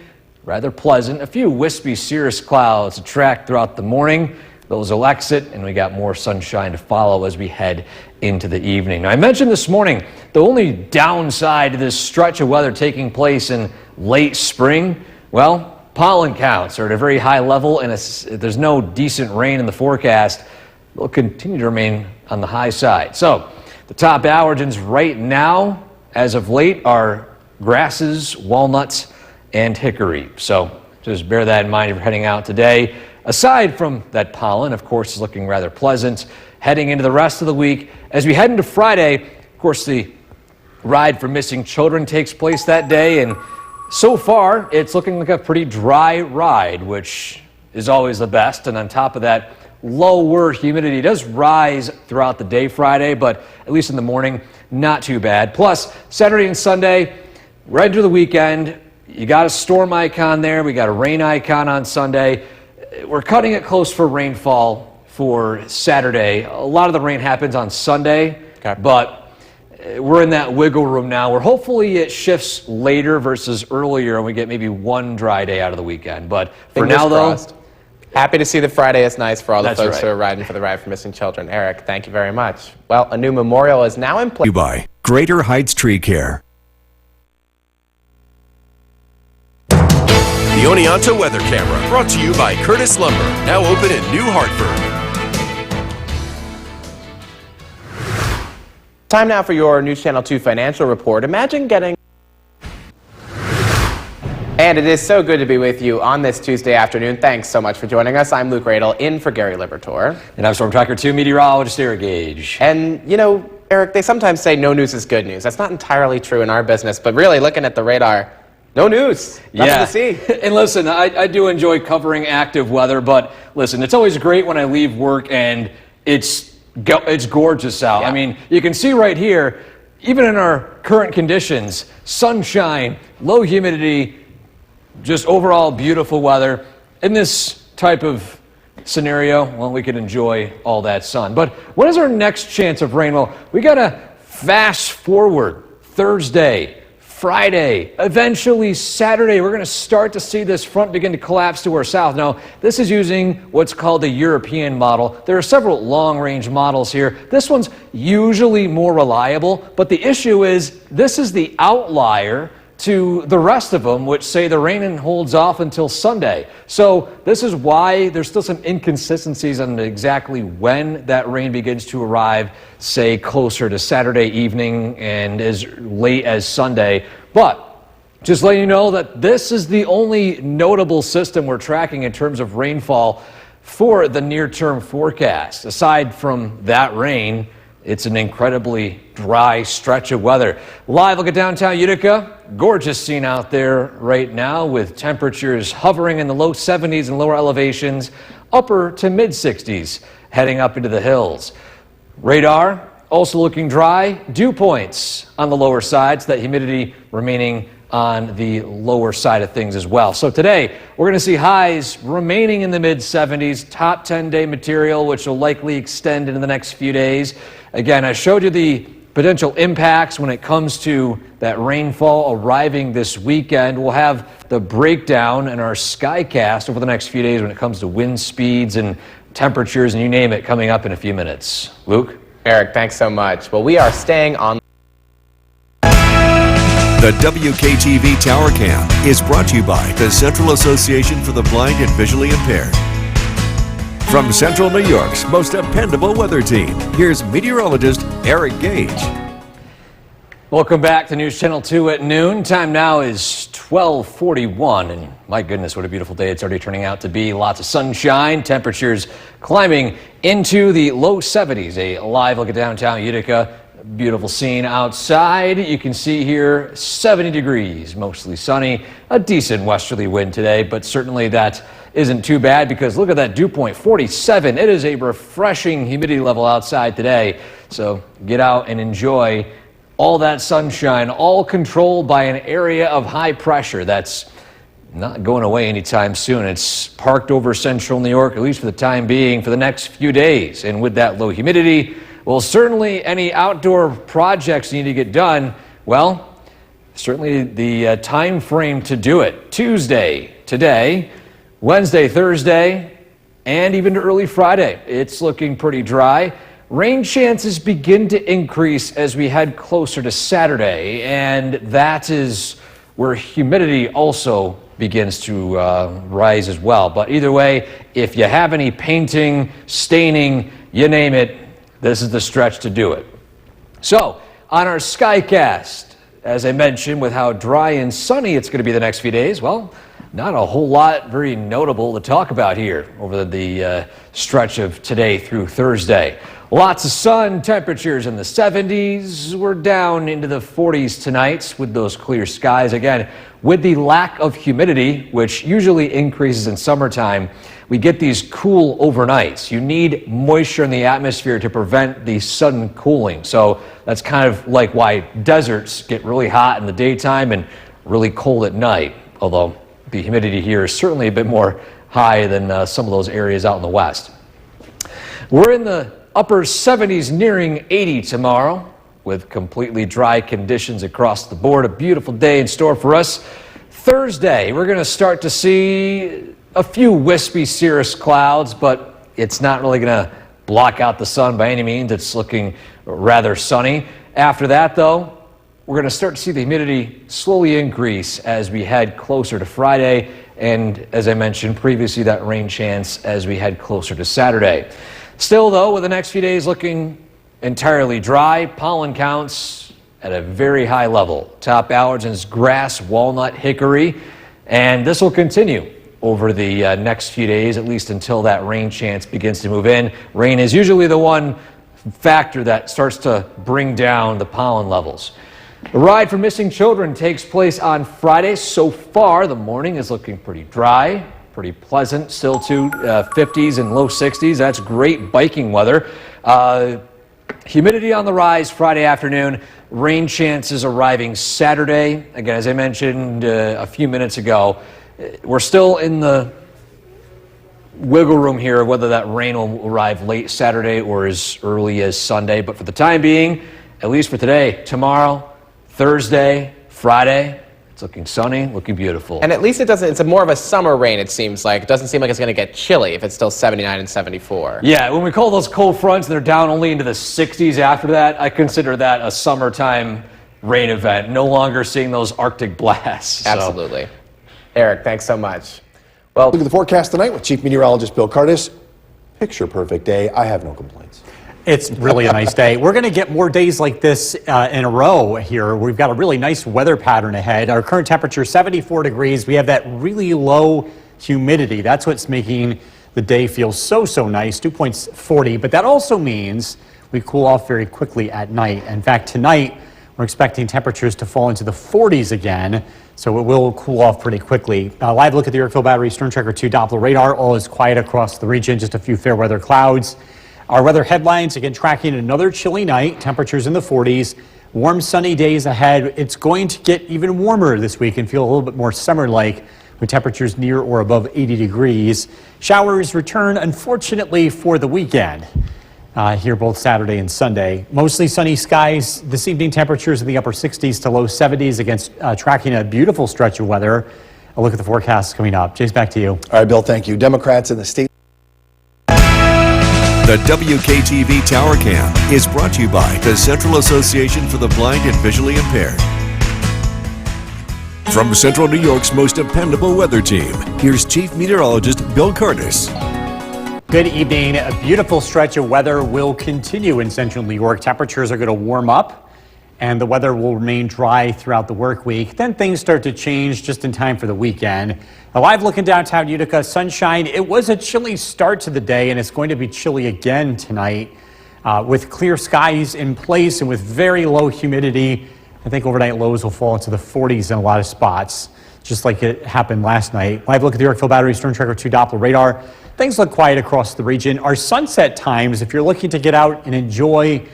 [SPEAKER 2] rather pleasant. A few wispy cirrus clouds to track throughout the morning. Those will exit, and we got more sunshine to follow as we head into the evening. Now, I mentioned this morning the only downside to this stretch of weather taking place in late spring, well, pollen counts are at a very high level, and there's no decent rain in the forecast. They'll continue to remain on the high side. So, the top allergens right now, as of late, are grasses, walnuts, and hickory. So just bear that in mind if you're heading out today. Aside from that pollen, of course, is looking rather pleasant. Heading into the rest of the week, as we head into Friday, of course, the Ride for Missing Children takes place that day, and so far, it's looking like a pretty dry ride, which is always the best. And on top of that, lower humidity does rise throughout the day Friday, but at least in the morning, not too bad. Plus, Saturday and Sunday, right into the weekend, you got a storm icon there. We got a rain icon on Sunday. We're cutting it close for rainfall for Saturday. A lot of the rain happens on Sunday, but we're in that wiggle room now where hopefully it shifts later versus earlier and we get maybe one dry day out of the weekend. But for now, though,
[SPEAKER 1] happy to see that Friday is nice for all the folks
[SPEAKER 2] right.
[SPEAKER 1] who are riding for the Ride for Missing Children. Eric, thank you very much. Well, a new memorial is now in place.
[SPEAKER 3] By Greater Heights Tree Care.
[SPEAKER 9] The Oneonta Weather Camera, brought to you by Curtis Lumber, now open in New Hartford.
[SPEAKER 1] Time now for your News Channel 2 financial report. Imagine getting... And it is so good to be with you on this Tuesday afternoon. Thanks so much for joining us. I'm Luke Radel, in for Gary Libertor.
[SPEAKER 2] And I'm Storm Tracker 2 meteorologist Eric Gage.
[SPEAKER 1] And, you know, Eric, they sometimes say no news is good news. That's not entirely true in our business, but really looking at the radar, no news. Nothing to see.
[SPEAKER 2] And listen, I do enjoy covering active weather, but listen, it's always great when I leave work and it's gorgeous out.
[SPEAKER 1] Yeah.
[SPEAKER 2] I mean, you can see right here, even in our current conditions, sunshine, low humidity, just overall beautiful weather. In this type of scenario, well, we can enjoy all that sun. But what is our next chance of rain? Well, we got to fast forward Thursday, Friday, eventually Saturday. We're going to start to see this front begin to collapse to our south. Now, this is using what's called the European model. There are several long-range models here. This one's usually more reliable, but the issue is this is the outlier to the rest of them, which say the rain holds off until Sunday. So this is why there's still some inconsistencies on exactly when that rain begins to arrive, say closer to Saturday evening and as late as Sunday. But just letting you know that this is the only notable system we're tracking in terms of rainfall for the near-term forecast. Aside from that rain, it's an incredibly dry stretch of weather. Live look at downtown Utica. Gorgeous scene out there right now with temperatures hovering in the low 70s and lower elevations, upper to mid 60s, heading up into the hills. Radar also looking dry. Dew points on the lower sides, that humidity remaining on the lower side of things as well. So today, we're going to see highs remaining in the mid-70s, top 10-day material, which will likely extend into the next few days. Again, I showed you the potential impacts when it comes to that rainfall arriving this weekend. We'll have the breakdown in our Skycast over the next few days when it comes to wind speeds and temperatures and you name it coming up in a few minutes. Luke?
[SPEAKER 1] Eric, thanks so much. Well, we are staying on.
[SPEAKER 3] The WKTV Tower Cam is brought to you by the Central Association for the Blind and Visually Impaired. From Central New York's most dependable weather team, here's meteorologist Eric Gage.
[SPEAKER 2] Welcome back to News Channel 2 at noon. Time now is 12:41, and my goodness, what a beautiful day it's already turning out to be. Lots of sunshine, temperatures climbing into the low 70s. A live look at downtown Utica. Beautiful scene outside. You can see here 70 degrees, mostly sunny, a decent westerly wind today, but certainly that isn't too bad because look at that dew point, 47. It is a refreshing humidity level outside today. So get out and enjoy all that sunshine, all controlled by an area of high pressure that's not going away anytime soon. It's parked over central New York, at least for the time being, for the next few days. And with that low humidity, well, certainly any outdoor projects need to get done, well, certainly the time frame to do it. Tuesday, today, Wednesday, Thursday, and even to early Friday. It's looking pretty dry. Rain chances begin to increase as we head closer to Saturday, and that is where humidity also begins to rise as well. But either way, if you have any painting, staining, you name it, this is the stretch to do it. So, on our Skycast, as I mentioned, with how dry and sunny it's going to be the next few days, well, not a whole lot very notable to talk about here over the stretch of today through Thursday. Lots of sun, temperatures in the 70s. We're down into the 40s tonight with those clear skies. Again, with the lack of humidity, which usually increases in summertime, we get these cool overnights. You need moisture in the atmosphere to prevent the sudden cooling. So that's kind of like why deserts get really hot in the daytime and really cold at night, although the humidity here is certainly a bit more high than some of those areas out in the west. We're in the upper 70s, nearing 80 tomorrow, with completely dry conditions across the board. A beautiful day in store for us. Thursday, we're going to start to see a few wispy cirrus clouds, but it's not really going to block out the sun by any means. It's looking rather sunny. After that, though, we're going to start to see the humidity slowly increase as we head closer to Friday, and as I mentioned previously, that rain chance as we head closer to Saturday. Still, though, with the next few days looking entirely dry, pollen counts at a very high level. Top allergens, grass, walnut, hickory, and this will continue over the next few days, at least until that rain chance begins to move in. Rain is usually the one factor that starts to bring down the pollen levels. The ride for missing children takes place on Friday. So far, the morning is looking pretty dry, pretty pleasant, still to 50s and low 60s. That's great biking weather. Humidity on the rise Friday afternoon. Rain chances arriving Saturday. Again, as I mentioned a few minutes ago, we're still in the wiggle room here whether that rain will arrive late Saturday or as early as Sunday. But for the time being, at least for today, tomorrow, Thursday, Friday, it's looking sunny, looking beautiful.
[SPEAKER 1] And at least it's more of a summer rain, it seems like. It doesn't seem like it's going to get chilly if it's still 79 and 74.
[SPEAKER 2] Yeah, when we call those cold fronts and they're down only into the 60s after that, I consider that a summertime rain event. No longer seeing those Arctic blasts.
[SPEAKER 1] Absolutely. So. Eric, thanks so much. Well,
[SPEAKER 10] look at the forecast tonight with Chief Meteorologist Bill Curtis. Picture perfect day. I have no complaints.
[SPEAKER 11] It's really a nice day. We're going to get more days like this in a row here. We've got a really nice weather pattern ahead. Our current temperature, 74 degrees. We have that really low humidity. That's what's making the day feel so nice, 40. But that also means we cool off very quickly at night. In fact, tonight, we're expecting temperatures to fall into the 40s again, so it will cool off pretty quickly. Live look at the Yorkville Battery Stern Tracker 2 Doppler radar. All is quiet across the region, just a few fair weather clouds. Our weather headlines, again, tracking another chilly night, temperatures in the 40s, warm sunny days ahead. It's going to get even warmer this week and feel a little bit more summer-like with temperatures near or above 80 degrees. Showers return, unfortunately, for the weekend here both Saturday and Sunday. Mostly sunny skies this evening, temperatures in the upper 60s to low 70s against tracking a beautiful stretch of weather. A look at the forecast coming up. Jace, back to you.
[SPEAKER 10] All right, Bill, thank you. Democrats in the state.
[SPEAKER 3] The WKTV Tower Cam is brought to you by the Central Association for the Blind and Visually Impaired. From Central New York's most dependable weather team, here's Chief Meteorologist Bill Curtis.
[SPEAKER 11] Good evening. A beautiful stretch of weather will continue in Central New York. Temperatures are going to warm up and the weather will remain dry throughout the work week. Then things start to change just in time for the weekend. A live look in downtown Utica, sunshine. It was a chilly start to the day, and it's going to be chilly again tonight with clear skies in place and with very low humidity. I think overnight lows will fall into the 40s in a lot of spots, just like it happened last night. Live look at the Yorkville Battery Stern Tracker 2 Doppler radar. Things look quiet across the region. Our sunset times, if you're looking to get out and enjoy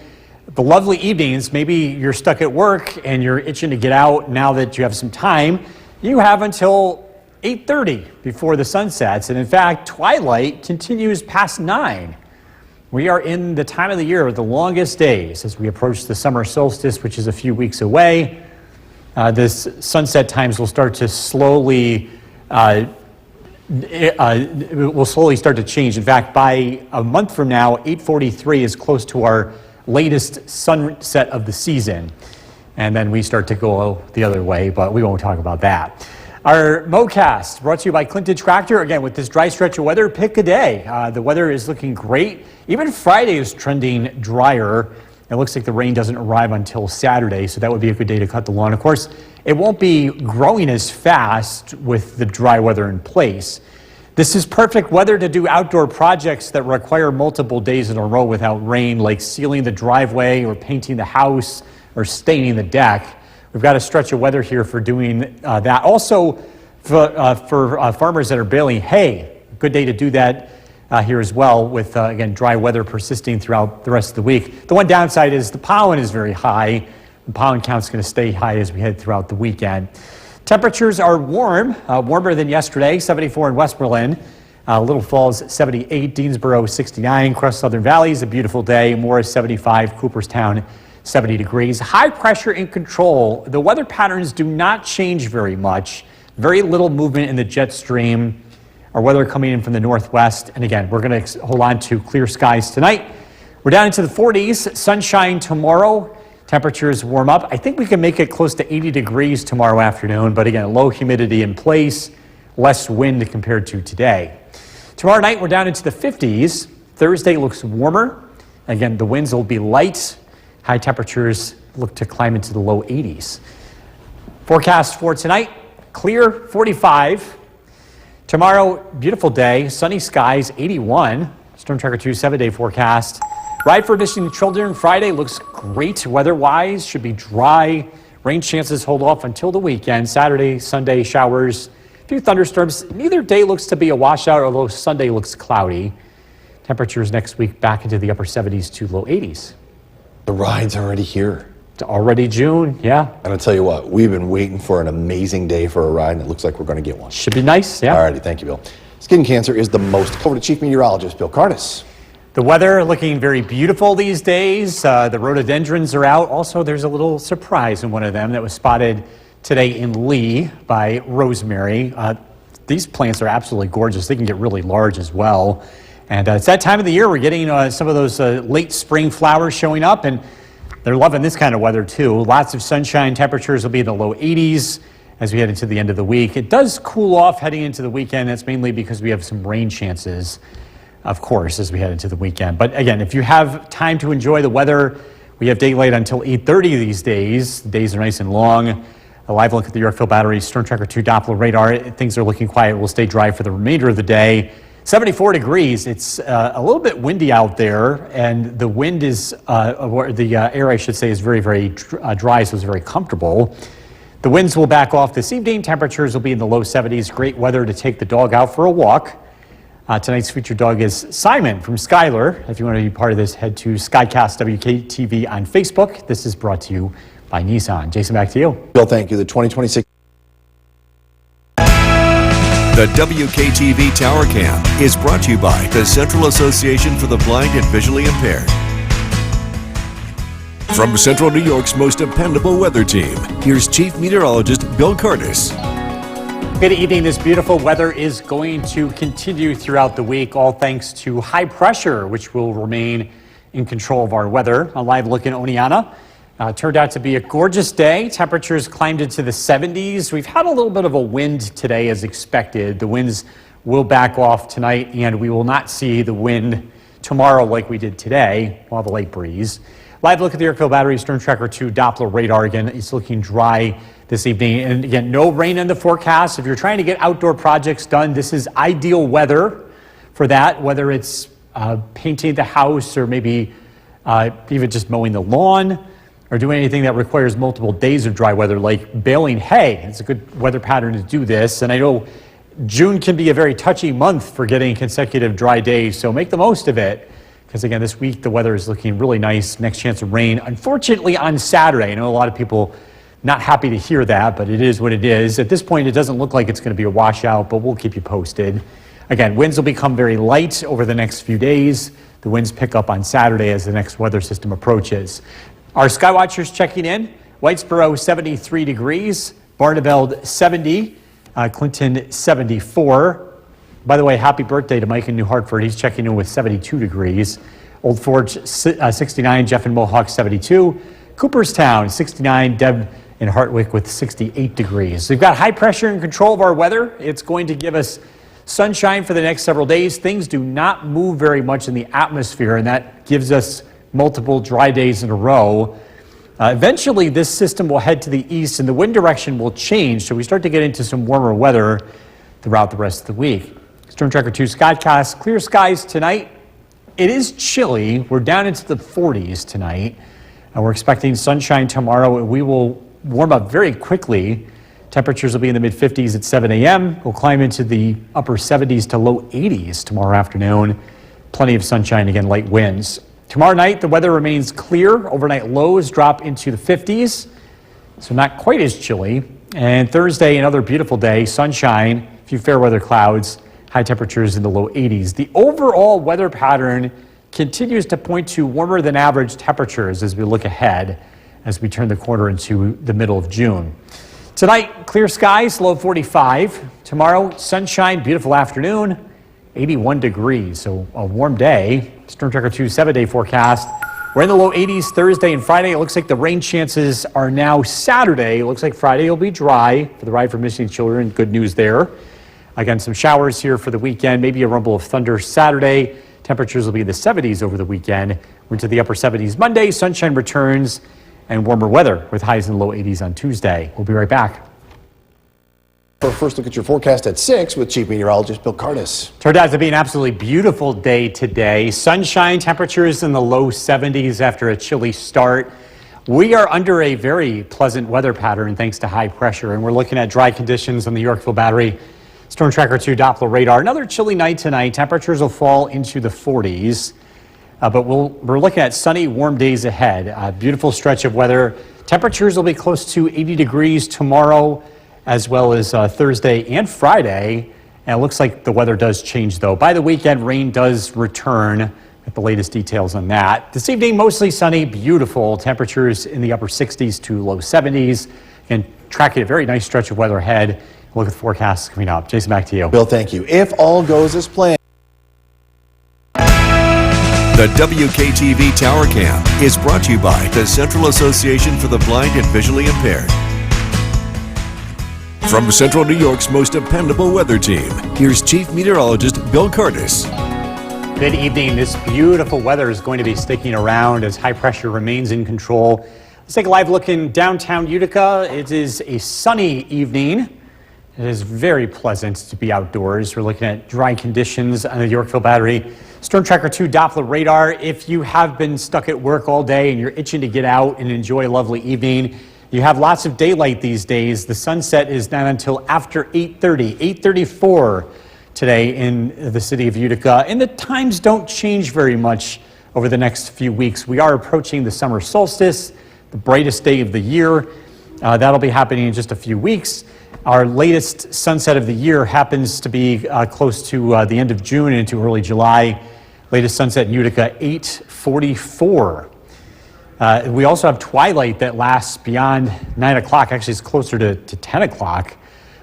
[SPEAKER 11] the lovely evenings, maybe you're stuck at work and you're itching to get out now that you have some time. You have until 8:30 before the sun sets. And in fact, twilight continues past 9. We are in the time of the year with the longest days as we approach the summer solstice, which is a few weeks away. This sunset times will start to slowly will slowly start to change. In fact, by a month from now, 8:43 is close to our latest sunset of the season. And then we start to go the other way, but we won't talk about that. Our MoCast brought to you by Clinton Tractor. Again, with this dry stretch of weather, pick a day. The weather is looking great. Even Friday is trending drier. It looks like the rain doesn't arrive until Saturday, so that would be a good day to cut the lawn. Of course, it won't be growing as fast with the dry weather in place. This is perfect weather to do outdoor projects that require multiple days in a row without rain, like sealing the driveway or painting the house or staining the deck. We've got a stretch of weather here for doing that. Also, for farmers that are baling hay, good day to do that here as well with, again, dry weather persisting throughout the rest of the week. The one downside is the pollen is very high. The pollen count's going to stay high as we head throughout the weekend. Temperatures are warm, warmer than yesterday, 74 in Westmoreland. Little Falls 78, Deansboro 69, Crest Southern Valley is a beautiful day, Morris 75, Cooperstown 70 degrees. High pressure in control. The weather patterns do not change very much. Very little movement in the jet stream. Our weather coming in from the northwest. And again, we're going to hold on to clear skies tonight. We're down into the 40s, sunshine tomorrow. Temperatures warm up. I think we can make it close to 80 degrees tomorrow afternoon, but again, low humidity in place, less wind compared to today. Tomorrow night, we're down into the 50s. Thursday looks warmer. Again, the winds will be light. High temperatures look to climb into the low 80s. Forecast for tonight, clear 45. Tomorrow, beautiful day, sunny skies 81. Storm Tracker 2 7-day forecast. Ride for missing children Friday looks great weather-wise. Should be dry. Rain chances hold off until the weekend. Saturday, Sunday, showers. A few thunderstorms. Neither day looks to be a washout, although Sunday looks cloudy. Temperatures next week back into the upper 70s to low 80s.
[SPEAKER 10] The ride's already here.
[SPEAKER 11] It's already June, yeah.
[SPEAKER 10] And I'll tell you what, we've been waiting for an amazing day for a ride, and it looks like we're going to get one.
[SPEAKER 11] Should be nice, yeah.
[SPEAKER 10] All righty, thank you, Bill. Skin cancer is the most. Over to Chief Meteorologist Bill Curtis.
[SPEAKER 11] The weather looking very beautiful these days. The rhododendrons are out. Also, there's a little surprise in one of them that was spotted today in Lee by Rosemary. These plants are absolutely gorgeous. They can get really large as well. And it's that time of the year we're getting some of those late spring flowers showing up, and they're loving this kind of weather too. Lots of sunshine. Temperatures will be in the low 80s as we head into the end of the week. It does cool off heading into the weekend. That's mainly because we have some rain chances, of course, as we head into the weekend. But again, if you have time to enjoy the weather, we have daylight until 8:30 these days. The days are nice and long. A live look at the Yorkville Battery Storm Tracker 2 Doppler radar. Things are looking quiet. We'll stay dry for the remainder of the day. 74 degrees. It's a little bit windy out there, and the wind is, the air, I should say, is very, very dry, so it's very comfortable. The winds will back off this evening. Temperatures will be in the low 70s. Great weather to take the dog out for a walk. Tonight's featured dog is Simon from Skylar. If you want to be part of this, head to Skycast WKTV on Facebook. This is brought to you by Nissan. Jason, back to you.
[SPEAKER 10] Bill, thank you. The 2026.
[SPEAKER 3] The WKTV Tower Cam is brought to you by the Central Association for the Blind and Visually Impaired. From Central New York's most dependable weather team, here's Chief Meteorologist Bill Curtis.
[SPEAKER 11] Good evening. This beautiful weather is going to continue throughout the week, all thanks to high pressure, which will remain in control of our weather. A live look in Oneonta. Turned out to be a gorgeous day. Temperatures climbed into the 70s. We've had a little bit of a wind today as expected. The winds will back off tonight, and we will not see the wind tomorrow like we did today. We'll have a light breeze. Live look at the Yorkville Battery Storm Tracker 2 Doppler radar. Again, it's looking dry this evening. And again, no rain in the forecast. If you're trying to get outdoor projects done, this is ideal weather for that, whether it's painting the house or maybe even just mowing the lawn, or doing anything that requires multiple days of dry weather, like baling hay. It's a good weather pattern to do this. And I know June can be a very touchy month for getting consecutive dry days, so make the most of it, because again, this week the weather is looking really nice. Next chance of rain, unfortunately, on Saturday. I know a lot of people not happy to hear that, but it is what it is. At this point, it doesn't look like it's going to be a washout, but we'll keep you posted. Again, winds will become very light over the next few days. The winds pick up on Saturday as the next weather system approaches. Our Skywatchers checking in. Whitesboro 73 degrees, Barneveld 70, Clinton 74. By the way, happy birthday to Mike in New Hartford. He's checking in with 72 degrees. Old Forge 69, Jeff in Mohawk 72. Cooperstown 69, Deb in Hartwick with 68 degrees. We've got high pressure and control of our weather. It's going to give us sunshine for the next several days. Things do not move very much in the atmosphere, and that gives us multiple dry days in a row. Eventually, this system will head to the east, and the wind direction will change, so we start to get into some warmer weather throughout the rest of the week. Storm Tracker 2 Skycast, clear skies tonight. It is chilly. We're down into the 40s tonight, and we're expecting sunshine tomorrow. We will warm up very quickly. Temperatures will be in the mid-50s at 7 a.m. We'll climb into the upper 70s to low 80s tomorrow afternoon. Plenty of sunshine, again, light winds. Tomorrow night, the weather remains clear. Overnight lows drop into the 50s, so not quite as chilly. And Thursday, another beautiful day, sunshine, a few fair weather clouds, high temperatures in the low 80s. The overall weather pattern continues to point to warmer than average temperatures as we look ahead, as we turn the corner into the middle of June. Tonight, clear skies, low 45. Tomorrow, sunshine, beautiful afternoon, 81 degrees, so a warm day. Storm Tracker 2 7-day forecast. We're in the low 80s Thursday and Friday. It looks like the rain chances are now Saturday. It looks like Friday will be dry for the Ride for Missing Children. Good news there. Again, some showers here for the weekend, maybe a rumble of thunder Saturday. Temperatures will be in the 70s over the weekend. We're into the upper 70s Monday. Sunshine returns and warmer weather with highs in the low 80s on Tuesday. We'll be right back.
[SPEAKER 10] For a first look at your forecast at 6 with Chief Meteorologist Bill Curtis.
[SPEAKER 11] Turned out to be an absolutely beautiful day today. Sunshine, temperatures in the low 70s after a chilly start. We are under a very pleasant weather pattern thanks to high pressure, and we're looking at dry conditions on the Yorkville Battery. Storm Tracker 2 Doppler radar. Another chilly night tonight. Temperatures will fall into the 40s, but we're looking at sunny, warm days ahead. A beautiful stretch of weather. Temperatures will be close to 80 degrees tomorrow, as well as Thursday and Friday. And it looks like the weather does change, though. By the weekend, rain does return. At the latest details on that. This evening, mostly sunny, beautiful. Temperatures in the upper 60s to low 70s. And tracking a very nice stretch of weather ahead. Look at the forecasts coming up. Jason, back to you.
[SPEAKER 10] Bill, thank you. If all goes as planned.
[SPEAKER 3] The WKTV Tower Cam is brought to you by the Central Association for the Blind and Visually Impaired. From Central New York's most dependable weather team, here's Chief Meteorologist Bill Curtis.
[SPEAKER 11] Good evening. This beautiful weather is going to be sticking around as high pressure remains in control. Let's take a live look in downtown Utica. It is a sunny evening. It is very pleasant to be outdoors. We're looking at dry conditions on the Yorkville Battery. Storm Tracker 2 Doppler radar. If you have been stuck at work all day and you're itching to get out and enjoy a lovely evening, you have lots of daylight these days. The sunset is not until after 8:30, 8:34 today in the city of Utica. And the times don't change very much over the next few weeks. We are approaching the summer solstice, the brightest day of the year. That'll be happening in just a few weeks. Our latest sunset of the year happens to be close to the end of June and into early July. Latest sunset in Utica, 8:44. We also have twilight that lasts beyond 9 o'clock. Actually, it's closer to 10 o'clock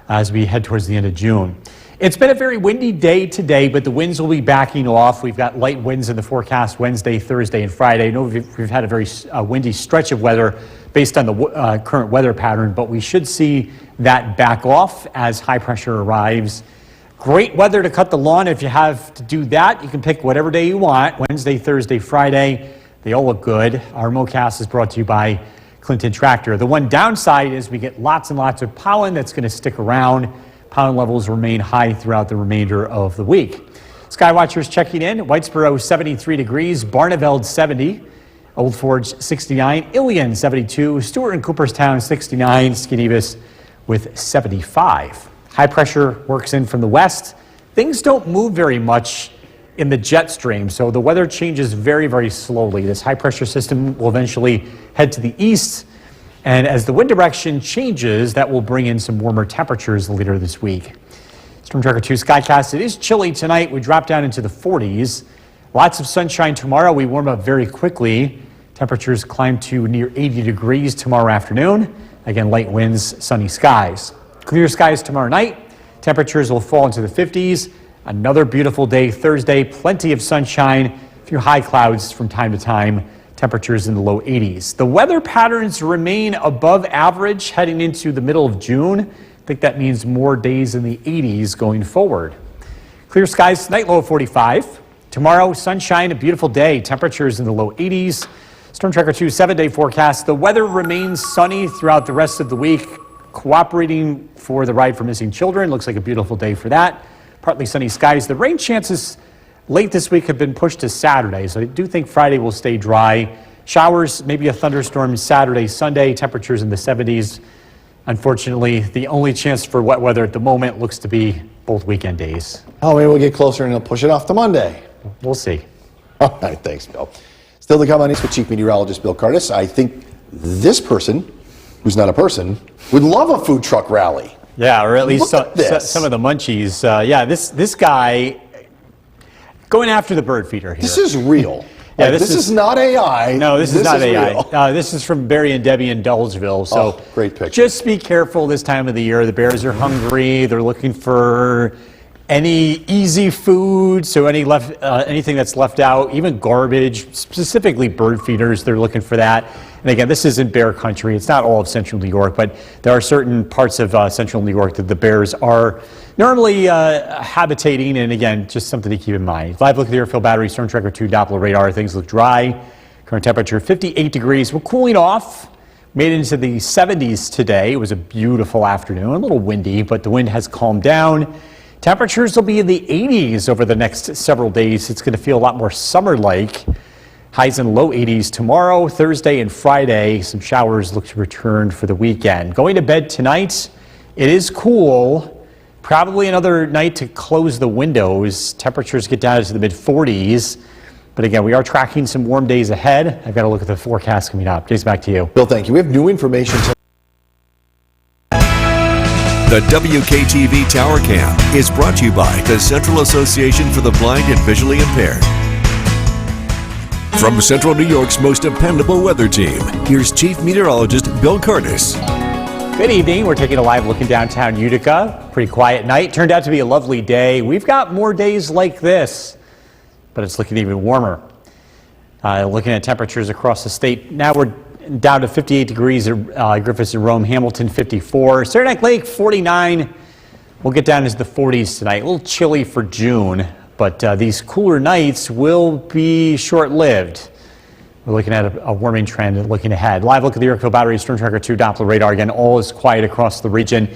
[SPEAKER 11] as we head towards the end of June. It's been a very windy day today, but the winds will be backing off. We've got light winds in the forecast Wednesday, Thursday, and Friday. I know we've had a very windy stretch of weather based on the current weather pattern, but we should see that back off as high pressure arrives. Great weather to cut the lawn. If you have to do that, you can pick whatever day you want. Wednesday, Thursday, Friday. They all look good. Our MoCast is brought to you by Clinton Tractor. The one downside is we get lots and lots of pollen that's going to stick around. Pollen levels remain high throughout the remainder of the week. Skywatchers checking in. Whitesboro 73 degrees, Barneveld 70, Old Forge 69, Ilion 72, Stewart and Cooperstown 69, Skinevus with 75. High pressure works in from the west. Things don't move very much in the jet stream. So the weather changes very, very slowly. This high pressure system will eventually head to the east. And as the wind direction changes, that will bring in some warmer temperatures later this week. Storm Tracker 2 Skycast, it is chilly tonight. We drop down into the 40s. Lots of sunshine tomorrow. We warm up very quickly. Temperatures climb to near 80 degrees tomorrow afternoon. Again, light winds, sunny skies. Clear skies tomorrow night. Temperatures will fall into the 50s. Another beautiful day Thursday. Plenty of sunshine. A few high clouds from time to time. Temperatures in the low 80s. The weather patterns remain above average heading into the middle of June. I think that means more days in the 80s going forward. Clear skies tonight, low of 45. Tomorrow, sunshine, a beautiful day. Temperatures in the low 80s. Storm Tracker 2 7-day forecast. The weather remains sunny throughout the rest of the week. Cooperating for the ride for missing children. Looks like a beautiful day for that. Partly sunny skies. The rain chances late this week have been pushed to Saturday, so I do think Friday will stay dry. Showers, maybe a thunderstorm Saturday, Sunday. Temperatures in the 70s. Unfortunately, the only chance for wet weather at the moment looks to be both weekend days.
[SPEAKER 10] Oh, maybe we'll get closer and they'll push it off to Monday.
[SPEAKER 11] We'll see.
[SPEAKER 10] All right, thanks, Bill. Still to come on News with Chief Meteorologist Bill Curtis. I think this person, who's not a person, would love a food truck rally.
[SPEAKER 11] Yeah, or at least
[SPEAKER 10] Look at this.
[SPEAKER 11] some of the munchies. Yeah, this guy going after the bird feeder here.
[SPEAKER 10] This is real.
[SPEAKER 11] Yeah,
[SPEAKER 10] Like, this is not AI.
[SPEAKER 11] No, this is not AI.
[SPEAKER 10] real.
[SPEAKER 11] This is from Barry and Debbie in Dulgeville. So
[SPEAKER 10] great picture.
[SPEAKER 11] Just be careful this time of the year. The bears are hungry. They're looking for any easy food, so anything that's left out, even garbage, specifically bird feeders, they're looking for that. And again, this isn't bear country. It's not all of central New York, but there are certain parts of central New York that the bears are normally habitating, and again, just something to keep in mind. Live look at the airfield battery, Storm Tracker 2 Doppler radar. Things look dry. Current temperature 58 degrees. We're cooling off. Made it into the 70s today. It was a beautiful afternoon, a little windy, but the wind has calmed down. Temperatures will be in the 80s over the next several days. It's going to feel a lot more summer-like. Highs in low 80s tomorrow, Thursday, and Friday. Some showers look to return for the weekend. Going to bed tonight, it is cool. Probably another night to close the windows. Temperatures get down into the mid-40s. But again, we are tracking some warm days ahead. I've got to look at the forecast coming up. Jason, back to you.
[SPEAKER 10] Bill, thank you. We have new information.
[SPEAKER 3] The WKTV Tower Cam is brought to you by the Central Association for the Blind and Visually Impaired. From Central New York's most dependable weather team, here's Chief Meteorologist Bill Curtis.
[SPEAKER 11] Good evening. We're taking a live look in downtown Utica. Pretty quiet night. Turned out to be a lovely day. We've got more days like this, but it's looking even warmer. Looking at temperatures across the state, now we're down to 58 degrees at Griffiths and Rome, Hamilton 54, Saranac Lake 49. We'll get down into the 40s tonight. A little chilly for June, but these cooler nights will be short-lived. We're looking at a warming trend and looking ahead. Live look at the airfield battery, Storm Tracker 2 Doppler radar. Again, all is quiet across the region.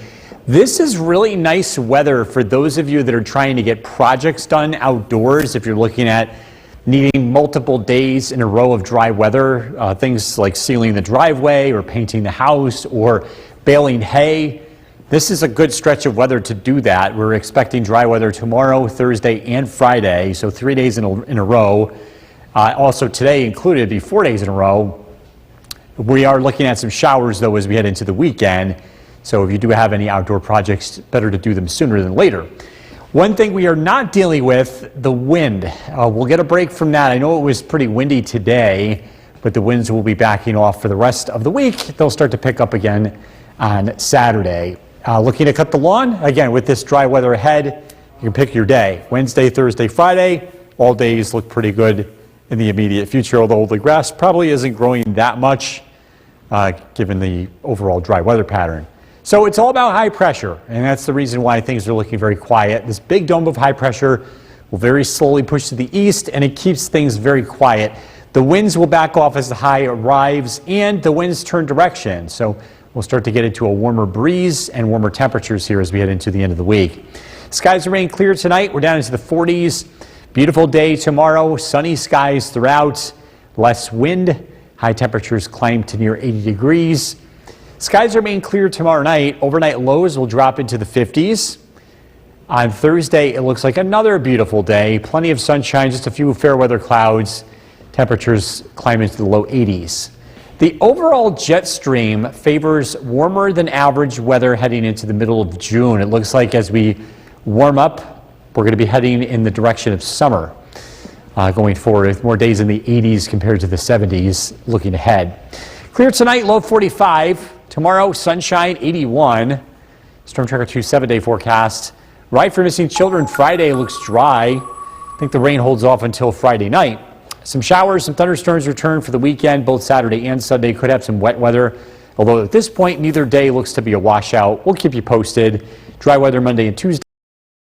[SPEAKER 11] This is really nice weather for those of you that are trying to get projects done outdoors. If you're looking at needing multiple days in a row of dry weather, things like sealing the driveway or painting the house or baling hay. This is a good stretch of weather to do that. We're expecting dry weather tomorrow, Thursday, and Friday, so 3 days in a row. Also today included, be 4 days in a row. We are looking at some showers, though, as we head into the weekend. So if you do have any outdoor projects, better to do them sooner than later. One thing we are not dealing with, the wind. We'll get a break from that. I know it was pretty windy today, but the winds will be backing off for the rest of the week. They'll start to pick up again on Saturday. Looking to cut the lawn, again, with this dry weather ahead, you can pick your day. Wednesday, Thursday, Friday, all days look pretty good in the immediate future, although the grass probably isn't growing that much given the overall dry weather pattern. So it's all about high pressure, and that's the reason why things are looking very quiet. This big dome of high pressure will very slowly push to the east, and it keeps things very quiet. The winds will back off as the high arrives, and the winds turn direction. So we'll start to get into a warmer breeze and warmer temperatures here as we head into the end of the week. Skies remain clear tonight. We're down into the 40s. Beautiful day tomorrow. Sunny skies throughout. Less wind. High temperatures climb to near 80 degrees. Skies remain clear tomorrow night. Overnight lows will drop into the 50s. On Thursday, it looks like another beautiful day. Plenty of sunshine, just a few fair weather clouds. Temperatures climb into the low 80s. The overall jet stream favors warmer than average weather heading into the middle of June. It looks like as we warm up, we're going to be heading in the direction of summer going forward, with more days in the 80s compared to the 70s looking ahead. Clear tonight, low 45. Tomorrow, sunshine, 81. Storm Tracker 2 7-day forecast. Ride for missing children Friday looks dry. I think the rain holds off until Friday night. Some showers, some thunderstorms return for the weekend. Both Saturday and Sunday could have some wet weather, although at this point, neither day looks to be a washout. We'll keep you posted. Dry weather Monday and Tuesday.